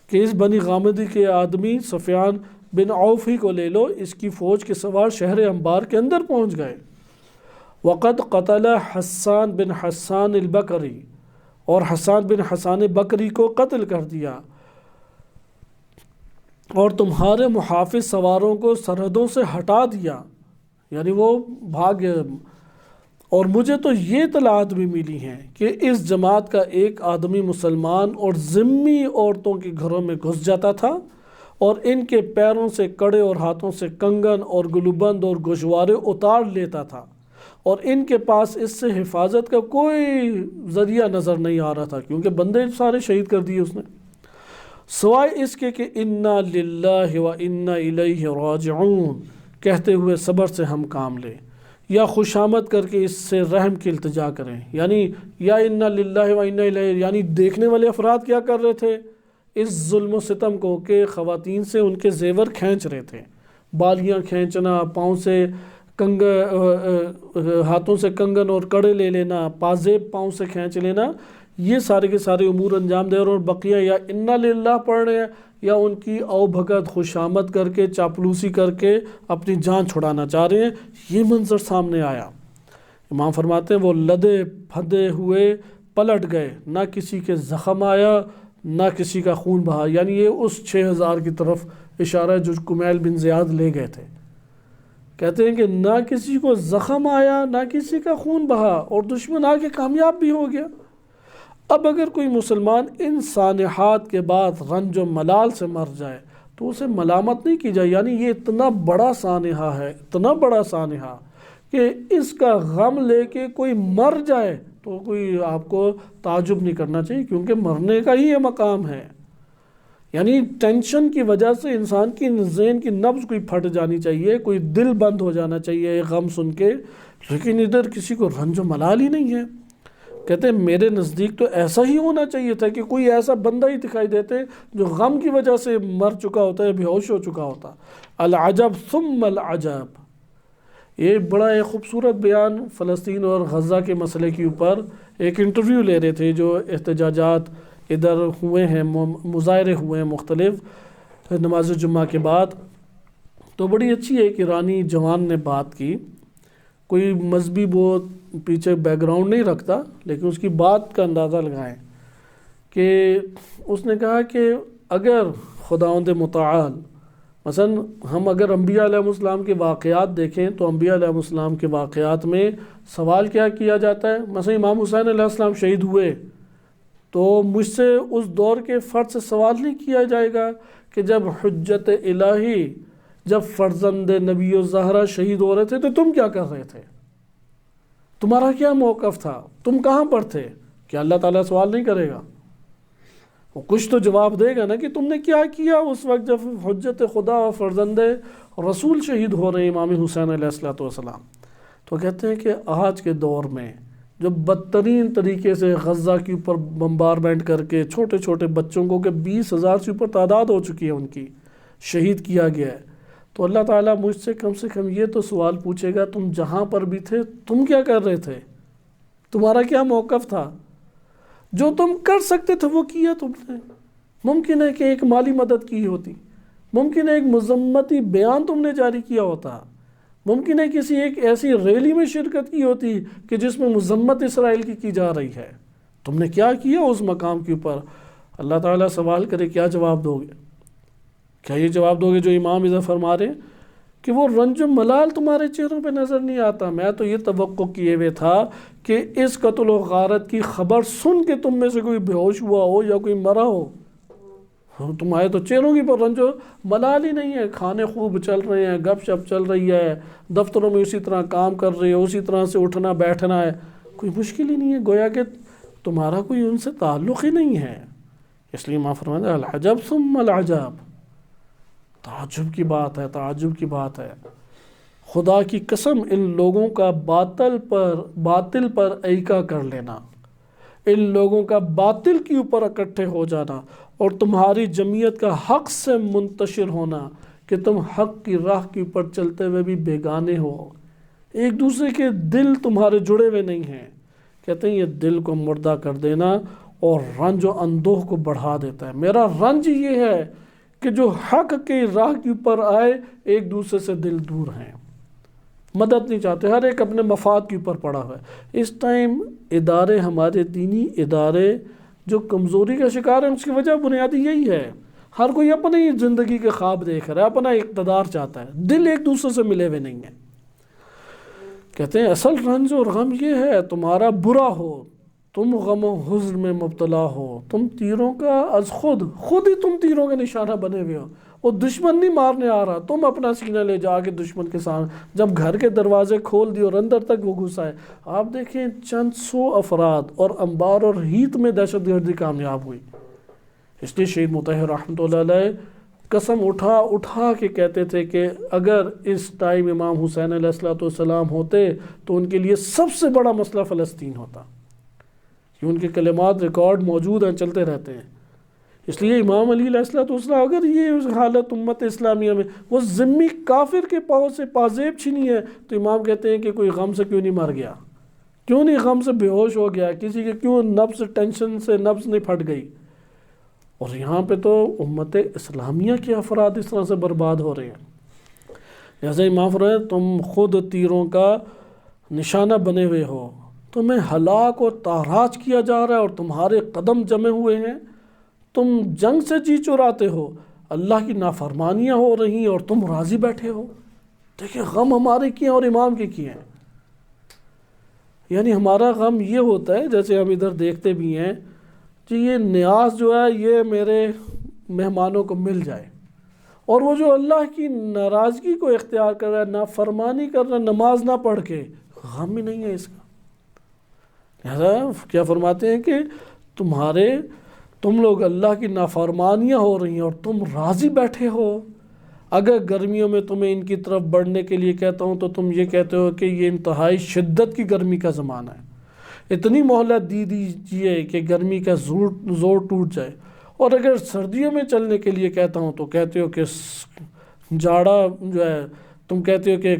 کہ اس بنی غامدی کے آدمی سفیان بن عوف ہی کو لے لو، اس کی فوج کے سوار شہر انبار کے اندر پہنچ گئے. وقد قتل حسان بن حسان البکری، اور حسان بن حسان بکری کو قتل کر دیا، اور تمہارے محافظ سواروں کو سرحدوں سے ہٹا دیا، یعنی وہ بھاگ گئے. اور مجھے تو یہ اطلاعات بھی ملی ہیں کہ اس جماعت کا ایک آدمی مسلمان اور ذمی عورتوں کے گھروں میں گھس جاتا تھا اور ان کے پیروں سے کڑے اور ہاتھوں سے کنگن اور گلوبند اور گوشوارے اتار لیتا تھا، اور ان کے پاس اس سے حفاظت کا کوئی ذریعہ نظر نہیں آ رہا تھا، کیونکہ بندے سارے شہید کر دیے اس نے، سوائے اس کے کہ انا للہ و انا الیہ راجعون کہتے ہوئے صبر سے ہم کام لیں، یا خوشامد کر کے اس سے رحم کی التجا کریں. یعنی یا انا للہ و انا الیہ، یعنی دیکھنے والے افراد کیا کر رہے تھے اس ظلم و ستم کو، کہ خواتین سے ان کے زیور کھینچ رہے تھے، بالیاں کھینچنا، پاؤں سے ہاتھوں سے کنگن اور کڑے لے لینا، پازیب پاؤں سے کھینچ لینا، یہ سارے کے سارے امور انجام دے رہے، اور بقیہ یا انا للہ پڑھ رہے ہیں یا ان کی او بھگت خوشامد کر کے چاپلوسی کر کے اپنی جان چھڑانا چاہ رہے ہیں. یہ منظر سامنے آیا. امام فرماتے ہیں وہ لدے پھدے ہوئے پلٹ گئے، نہ کسی کے زخم آیا نہ کسی کا خون بہا. یعنی یہ اس 6000 کی طرف اشارہ ہے جو کمیل بن زیاد لے گئے تھے. کہتے ہیں کہ نہ کسی کو زخم آیا نہ کسی کا خون بہا، اور دشمن آ کے کامیاب بھی ہو گیا. اب اگر کوئی مسلمان ان سانحات کے بعد رنج و ملال سے مر جائے تو اسے ملامت نہیں کی جائے. یعنی یہ اتنا بڑا سانحہ ہے، اتنا بڑا سانحہ کہ اس کا غم لے کے کوئی مر جائے تو کوئی آپ کو تعجب نہیں کرنا چاہیے، کیونکہ مرنے کا ہی یہ مقام ہے. یعنی ٹینشن کی وجہ سے انسان کی ذہن کی نبض کوئی پھٹ جانی چاہیے، کوئی دل بند ہو جانا چاہیے غم سن کے، لیکن ادھر کسی کو رنج و ملال ہی نہیں ہے. کہتے ہیں میرے نزدیک تو ایسا ہی ہونا چاہیے تھا کہ کوئی ایسا بندہ ہی دکھائی دیتے جو غم کی وجہ سے مر چکا ہوتا ہے، بے ہوش ہو چکا ہوتا. العجب ثم العجب، یہ بڑا ایک خوبصورت بیان فلسطین اور غزہ کے مسئلے کے اوپر ایک انٹرویو لے رہے تھے، جو احتجاجات ادھر ہوئے ہیں، مظاہرے ہوئے ہیں مختلف نماز جمعہ کے بعد. تو بڑی اچھی ایک ایرانی جوان نے بات کی، کوئی مذہبی بہت پیچھے بیک گراؤنڈ نہیں رکھتا، لیکن اس کی بات کا اندازہ لگائیں کہ اس نے کہا کہ اگر خداوند متعال، مثلا ہم اگر انبیاء علیہ السلام کے واقعات دیکھیں تو انبیاء علیہ السلام کے واقعات میں سوال کیا جاتا ہے. مثلا امام حسین علیہ السلام شہید ہوئے تو مجھ سے اس دور کے فرد سے سوال نہیں کیا جائے گا کہ جب حجت الہی، جب فرزند نبی الزہرا شہید ہو رہے تھے تو تم کیا کر رہے تھے، تمہارا کیا موقف تھا، تم کہاں پر تھے؟ کیا اللہ تعالیٰ سوال نہیں کرے گا؟ وہ کچھ تو جواب دے گا نا کہ تم نے کیا کیا اس وقت جب حجت خدا اور فرزند رسول شہید ہو رہے امام حسین علیہ السلام. تو کہتے ہیں کہ آج کے دور میں جو بدترین طریقے سے غزہ کے اوپر بمبارمنٹ کر کے چھوٹے چھوٹے بچوں کو کہ 20,000 سے اوپر تعداد ہو چکی ہے ان کی، شہید کیا گیا ہے، تو اللہ تعالیٰ مجھ سے کم یہ تو سوال پوچھے گا تم جہاں پر بھی تھے تم کیا کر رہے تھے، تمہارا کیا موقف تھا؟ جو تم کر سکتے تھے وہ کیا تم نے. ممکن ہے کہ ایک مالی مدد کی ہوتی، ممکن ہے ایک مذمتی بیان تم نے جاری کیا ہوتا، ممکن ہے کسی ایک ایسی ریلی میں شرکت کی ہوتی کہ جس میں مذمت اسرائیل کی جا رہی ہے. تم نے کیا کیا اس مقام کے اوپر؟ اللہ تعالیٰ سوال کرے کیا جواب دو گے؟ کیا یہ جواب دو گے جو امام اذا فرما رہے کہ وہ رنج و ملال تمہارے چہروں پہ نظر نہیں آتا؟ میں تو یہ توقع کیے ہوئے تھا کہ اس قتل و غارت کی خبر سن کے تم میں سے کوئی بے ہوش ہوا ہو یا کوئی مرا ہو. تمہارے تو چہروں کی پر رنج و ملال ہی نہیں ہے. کھانے خوب چل رہے ہیں، گپ شپ چل رہی ہے، دفتروں میں اسی طرح کام کر رہے ہو، اسی طرح سے اٹھنا بیٹھنا ہے، کوئی مشکل ہی نہیں ہے. گویا کہ تمہارا کوئی ان سے تعلق ہی نہیں ہے. اس لیے ماں فرماتے العجب ثم العجب، تعجب کی بات ہے، تعجب کی بات ہے. خدا کی قسم ان لوگوں کا باطل پر ایکا کر لینا، ان لوگوں کا باطل کے اوپر اکٹھے ہو جانا اور تمہاری جمعیت کا حق سے منتشر ہونا کہ تم حق کی راہ کے اوپر چلتے ہوئے بھی بیگانے ہو، ایک دوسرے کے دل تمہارے جڑے ہوئے نہیں ہیں۔ کہتے ہیں یہ دل کو مردہ کر دینا اور رنج و اندوہ کو بڑھا دیتا ہے۔ میرا رنج یہ ہے کہ جو حق کے راہ کے اوپر آئے ایک دوسرے سے دل دور ہیں، مدد نہیں چاہتے، ہر ایک اپنے مفاد کے اوپر پڑا ہوا ہے۔ اس ٹائم ادارے، ہمارے دینی ادارے جو کمزوری کا شکار ہیں، اس کی وجہ بنیادی یہی ہے، ہر کوئی اپنی زندگی کے خواب دیکھ رہا ہے، اپنا اقتدار چاہتا ہے، دل ایک دوسرے سے ملے ہوئے نہیں ہیں۔ کہتے ہیں اصل رنج اور غم یہ ہے تمہارا برا ہو، تم غم و حزن میں مبتلا ہو، تم تیروں کا از خود ہی تم تیروں کا نشانہ بنے ہوئے ہو، وہ دشمن نہیں مارنے آ رہا، تم اپنا سینہ لے جا کے دشمن کے سامنے، جب گھر کے دروازے کھول دیے اور اندر تک وہ گھس آئے۔ آپ دیکھیں چند سو افراد اور انبار اور ہیت میں دہشت گردی کامیاب ہوئی۔ اس لیے شہید مطہر رحمۃ اللہ علیہ قسم اٹھا کے کہتے تھے کہ اگر اس ٹائم امام حسین علیہ السلام ہوتے تو ان کے لیے سب سے بڑا مسئلہ فلسطین ہوتا، کہ ان کے کلمات ریکارڈ موجود ہیں، چلتے رہتے ہیں۔ اس لیے امام علی علیہ السلام اگر یہ حالت امت اسلامیہ میں وہ ذمی کافر کے پاؤں سے پازیب چھینی ہے تو امام کہتے ہیں کہ کوئی غم سے کیوں نہیں مر گیا، کیوں نہیں غم سے بے ہوش ہو گیا، کسی کے کیوں نفس ٹینشن سے نفس نہیں پھٹ گئی۔ اور یہاں پہ تو امت اسلامیہ کے افراد اس طرح سے برباد ہو رہے ہیں۔ جیسے امام فرماتے ہیں تم خود تیروں کا نشانہ بنے ہوئے ہو، تمہیں ہلاک و تاراج کیا جا رہا ہے اور تمہارے قدم جمے ہوئے ہیں، تم جنگ سے جی چراتے ہو، اللہ کی نافرمانیاں ہو رہی ہیں اور تم راضی بیٹھے ہو۔ دیکھیں غم ہمارے کیے ہیں اور امام کے کیے ہیں۔ یعنی ہمارا غم یہ ہوتا ہے، جیسے ہم ادھر دیکھتے بھی ہیں کہ یہ نیاز جو ہے یہ میرے مہمانوں کو مل جائے، اور وہ جو اللہ کی ناراضگی کو اختیار کر رہا ہے، نافرمانی کر رہا ہے، نماز نہ پڑھ کے، غم ہی نہیں ہے اس کا۔ لہذا کیا فرماتے ہیں کہ تم لوگ اللہ کی نافرمانیاں ہو رہی ہیں اور تم راضی بیٹھے ہو۔ اگر گرمیوں میں تمہیں ان کی طرف بڑھنے کے لیے کہتا ہوں تو تم یہ کہتے ہو کہ یہ انتہائی شدت کی گرمی کا زمانہ ہے، اتنی مہلت دی دیجیے کہ گرمی کا زور ٹوٹ جائے، اور اگر سردیوں میں چلنے کے لیے کہتا ہوں تو کہتے ہو کہ جاڑا جو ہے، تم کہتے ہو کہ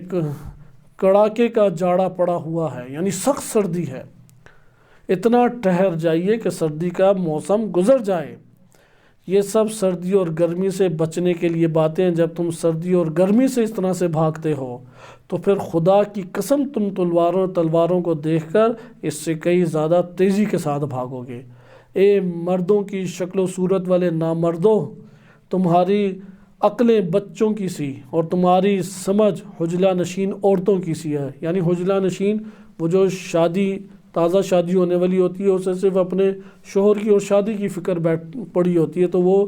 کڑاکے کا جاڑا پڑا ہوا ہے، یعنی سخت سردی ہے، اتنا ٹھہر جائیے کہ سردی کا موسم گزر جائے۔ یہ سب سردی اور گرمی سے بچنے کے لیے باتیں ہیں۔ جب تم سردی اور گرمی سے اس طرح سے بھاگتے ہو تو پھر خدا کی قسم تم تلواروں کو دیکھ کر اس سے کئی زیادہ تیزی کے ساتھ بھاگو گے۔ اے مردوں کی شکل و صورت والے نامردوں، تمہاری عقلیں بچوں کی سی اور تمہاری سمجھ حجلہ نشین عورتوں کی سی ہے۔ یعنی حجلہ نشین وہ جو تازہ شادی ہونے والی ہوتی ہے، اسے صرف اپنے شوہر کی اور شادی کی فکر پڑی ہوتی ہے تو وہ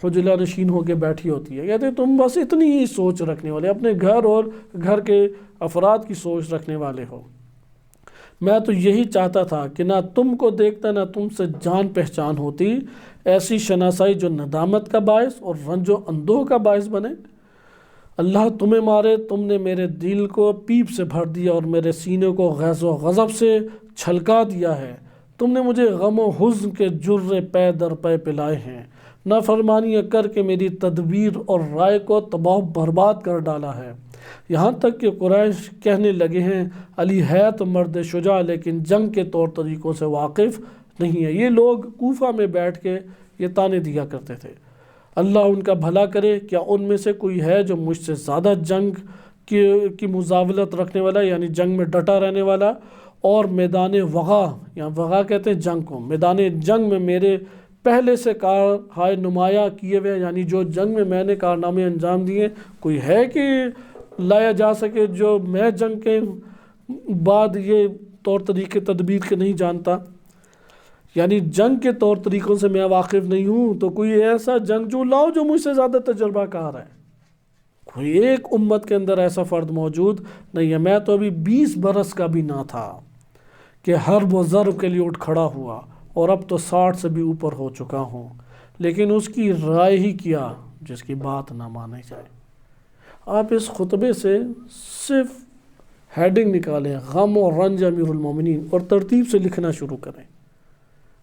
حجلہ نشین ہو کے بیٹھی ہوتی ہے۔ کہتے ہیں تم بس اتنی ہی سوچ رکھنے والے، اپنے گھر اور گھر کے افراد کی سوچ رکھنے والے ہو۔ میں تو یہی چاہتا تھا کہ نہ تم کو دیکھتا نہ تم سے جان پہچان ہوتی، ایسی شناسائی جو ندامت کا باعث اور رنج و اندوہ کا باعث بنے۔ اللہ تمہیں مارے، تم نے میرے دل کو پیپ سے بھر دیا اور میرے سینے کو غیظ و غضب سے چھلکا دیا ہے۔ تم نے مجھے غم و حزن کے جرے پے در پے پلائے ہیں، نافرمانیاں کر کے میری تدبیر اور رائے کو تباہ برباد کر ڈالا ہے۔ یہاں تک کہ قریش کہنے لگے ہیں علی ہے تو مرد شجاع لیکن جنگ کے طور طریقوں سے واقف نہیں ہے۔ یہ لوگ کوفہ میں بیٹھ کے یہ تانے دیا کرتے تھے۔ اللہ ان کا بھلا کرے، کیا ان میں سے کوئی ہے جو مجھ سے زیادہ جنگ کی مزاولت رکھنے والا، یعنی جنگ میں ڈٹا رہنے والا، اور میدان وغا، یا وغا کہتے ہیں جنگ کو، میدان جنگ میں میرے پہلے سے کارہائے نمایاں کیے ہوئے، یعنی جو جنگ میں میں نے کارنامے انجام دیے، کوئی ہے کہ لایا جا سکے جو میں جنگ کے بعد یہ طور طریقے تدبیر کے نہیں جانتا، یعنی جنگ کے طور طریقوں سے میں واقف نہیں ہوں، تو کوئی ایسا جنگجو لاؤ جو مجھ سے زیادہ تجربہ کار ہے۔ کوئی ایک امت کے اندر ایسا فرد موجود نہیں ہے۔ میں تو ابھی 20 برس کا بھی نہ تھا کہ حرب و ضرب کے لیے اٹھ کھڑا ہوا، اور اب تو 60 سے بھی اوپر ہو چکا ہوں، لیکن اس کی رائے ہی کیا جس کی بات نہ مانی جائے۔ آپ اس خطبے سے صرف ہیڈنگ نکالیں، غم و رنج امیر المومنین، اور ترتیب سے لکھنا شروع کریں۔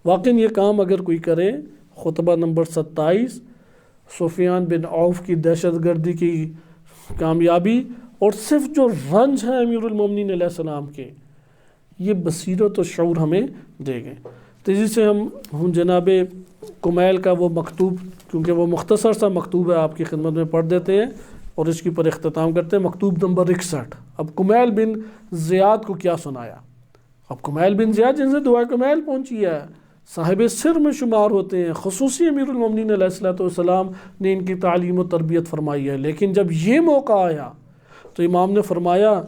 واقعی یہ کام اگر کوئی کرے، خطبہ نمبر 27، سفیان بن عوف کی دہشت گردی کی کامیابی، اور صرف جو رنج ہے امیر المومنین علیہ السلام کے، یہ بصیرت و شعور ہمیں دے گئے۔ تیزی سے ہم جناب کمیل کا وہ مکتوب، کیونکہ وہ مختصر سا مکتوب ہے، آپ کی خدمت میں پڑھ دیتے ہیں اور اس کے اوپر اختتام کرتے ہیں۔ مکتوب نمبر 61۔ اب کمیل بن زیاد کو کیا سنایا؟ اب کمیل بن زیاد جن سے دعا کمیل پہنچی ہے، صاحب سر میں شمار ہوتے ہیں، خصوصی امیر المومنین علیہ السلام نے ان کی تعلیم و تربیت فرمائی ہے، لیکن جب یہ موقع آیا تو امام نے فرمایا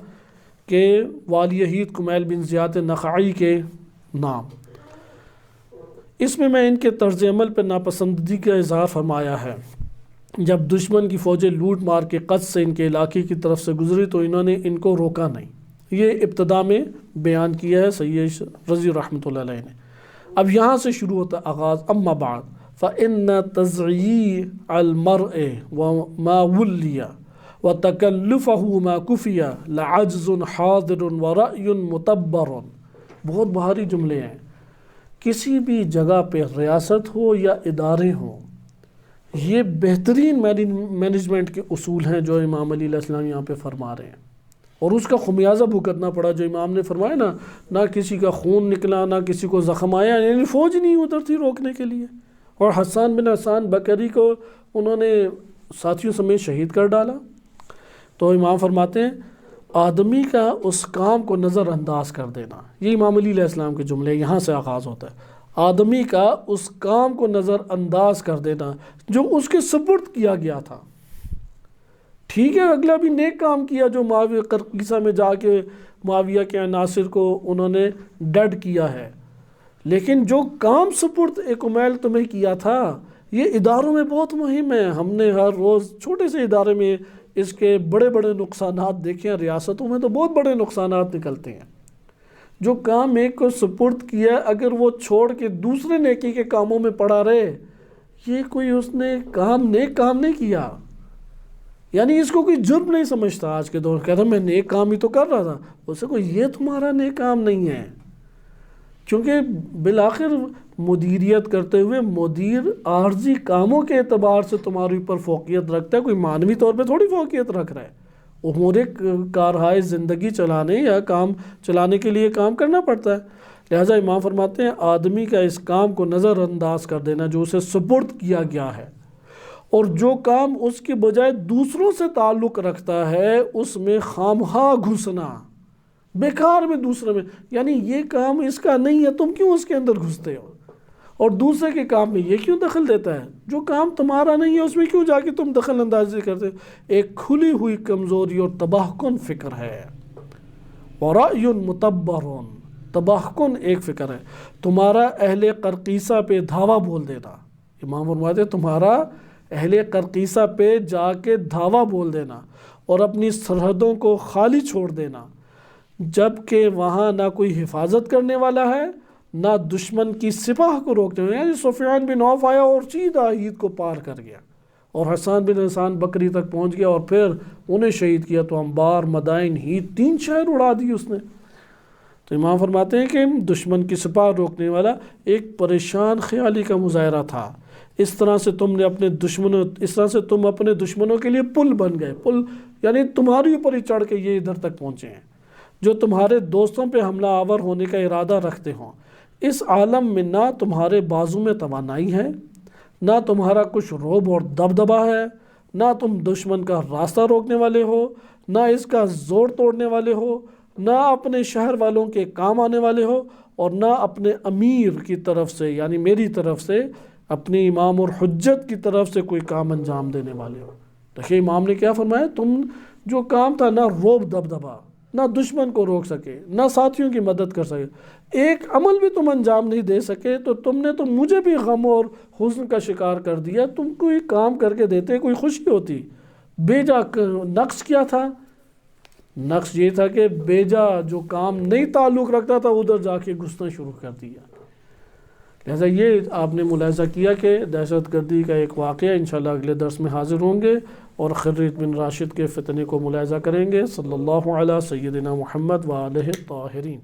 کہ والی عہد کمیل بن زیاد نخعی کے نام۔ اس میں ان کے طرز عمل پر ناپسندگی کا اظہار فرمایا ہے۔ جب دشمن کی فوجیں لوٹ مار کے قد سے ان کے علاقے کی طرف سے گزری تو انہوں نے ان کو روکا نہیں۔ یہ ابتدا میں بیان کیا ہے سید رضی رحمۃ اللہ علیہ نے۔ اب یہاں سے شروع ہوتا آغاز۔ اما بعد فإن تضييع المرء وما ولي وتكلفه ما كفي لعجز حاضر ورأي متبر۔ بہت بھاری جملے ہیں۔ کسی بھی جگہ پہ ریاست ہو یا ادارے ہوں، یہ بہترین مینجمنٹ کے اصول ہیں جو امام علی علیہ السلام یہاں پہ فرما رہے ہیں، اور اس کا خمیازہ بھگتنا پڑا جو امام نے فرمایا نا، نہ کسی کا خون نکلا، نہ کسی کو زخم آیا، یعنی فوج نہیں ادھر تھی روکنے کے لیے۔ اور حسان بن حسان بکری کو انہوں نے ساتھیوں سمیت شہید کر ڈالا۔ تو امام فرماتے ہیں آدمی کا اس کام کو نظر انداز کر دینا، یہ امام علی علیہ السلام کے جملے یہاں سے آغاز ہوتا ہے۔ آدمی کا اس کام کو نظر انداز کر دینا جو اس کے سپرد کیا گیا تھا۔ ٹھیک ہے اگلا بھی نیک کام کیا، جو معاویہ قرقیسہ میں جا کے معاویہ کے عناصر کو انہوں نے ڈیڈ کیا ہے، لیکن جو کام سپرد کمیل تمہیں کیا تھا یہ اداروں میں بہت مہم ہے۔ ہم نے ہر روز چھوٹے سے ادارے میں اس کے بڑے بڑے نقصانات دیکھے ہیں، ریاستوں میں تو بہت بڑے نقصانات نکلتے ہیں۔ جو کام ایک کو سپرد کیا اگر وہ چھوڑ کے دوسرے نیکی کے کاموں میں پڑا رہے، یہ کوئی اس نے نیک کام نہیں کیا، یعنی اس کو کوئی جرم نہیں سمجھتا آج کے دور۔ کہتا میں نیک کام ہی تو کر رہا تھا، اس سے کوئی یہ تمہارا نیک کام نہیں ہے، کیونکہ بالآخر مدیریت کرتے ہوئے مدیر عارضی کاموں کے اعتبار سے تمہارے اوپر فوقیت رکھتا ہے، کوئی معنوی طور پہ تھوڑی فوقیت رکھ رہا ہے۔ امور کارہائے زندگی چلانے یا کام چلانے کے لیے کام کرنا پڑتا ہے۔ لہٰذا امام فرماتے ہیں آدمی کا اس کام کو نظر انداز کر دینا جو اسے سپرد کیا گیا ہے، اور جو کام اس کے بجائے دوسروں سے تعلق رکھتا ہے اس میں خامخواہ گھسنا، بیکار میں دوسرے میں، یعنی یہ کام اس کا نہیں ہے تم کیوں اس کے اندر گھستے ہو، اور دوسرے کے کام میں یہ کیوں دخل دیتا ہے، جو کام تمہارا نہیں ہے اس میں کیوں جا کے تم دخل اندازی کرتے۔ ایک کھلی ہوئی کمزوری اور تباہ کن فکر ہے۔ وَرَأْيٌ مُتَبَّرٌ، تباہ کن ایک فکر ہے۔ تمہارا اہل قرقیسہ پہ دھاوا بول دینا، امام فرماتے ہیں تمہارا اہل قرقیسہ پہ جا کے دھاوا بول دینا اور اپنی سرحدوں کو خالی چھوڑ دینا، جبکہ وہاں نہ کوئی حفاظت کرنے والا ہے نہ دشمن کی سپاہ کو روکتے ہوئے۔ یعنی سفیان بن عوف آیا اور سیدھا عید کو پار کر گیا اور حسان بن حسان بکری تک پہنچ گیا اور پھر انہیں شہید کیا، تو انبار، مدائن، ہید، 3 شہر اڑا دی اس نے۔ تو امام فرماتے ہیں کہ دشمن کی سپاہ روکنے والا ایک پریشان خیالی کا مظاہرہ تھا۔ اس طرح سے تم اپنے دشمنوں کے لیے پل بن گئے۔ پل یعنی تمہاری اوپر ہی چڑھ کے یہ ادھر تک پہنچے ہیں جو تمہارے دوستوں پہ حملہ آور ہونے کا ارادہ رکھتے ہوں۔ اس عالم میں نہ تمہارے بازو میں توانائی ہے، نہ تمہارا کچھ رعب اور دبدبا ہے، نہ تم دشمن کا راستہ روکنے والے ہو، نہ اس کا زور توڑنے والے ہو، نہ اپنے شہر والوں کے کام آنے والے ہو، اور نہ اپنے امیر کی طرف سے یعنی میری طرف سے اپنی امام اور حجت کی طرف سے کوئی کام انجام دینے والے ہو۔ دیکھیے امام نے کیا فرمایا، تم جو کام تھا نہ رعب دبدبا، نہ دشمن کو روک سکے، نہ ساتھیوں کی مدد کر سکے، ایک عمل بھی تم انجام نہیں دے سکے، تو تم نے تو مجھے بھی غم اور حزن کا شکار کر دیا۔ تم کوئی کام کر کے دیتے کوئی خوشی ہوتی، بیجا نقص کیا تھا؟ نقص یہ تھا کہ بیجا جو کام نہیں تعلق رکھتا تھا ادھر جا کے گھسنا شروع کر دیا۔ لہذا یہ آپ نے ملاحظہ کیا کہ دہشت گردی کا ایک واقعہ انشاءاللہ اگلے درس میں حاضر ہوں گے اور خرید بن راشد کے فتنے کو ملاحظہ کریں گے۔ صلی اللہ علیہ سیدنا محمد وآلہ الطاہرین۔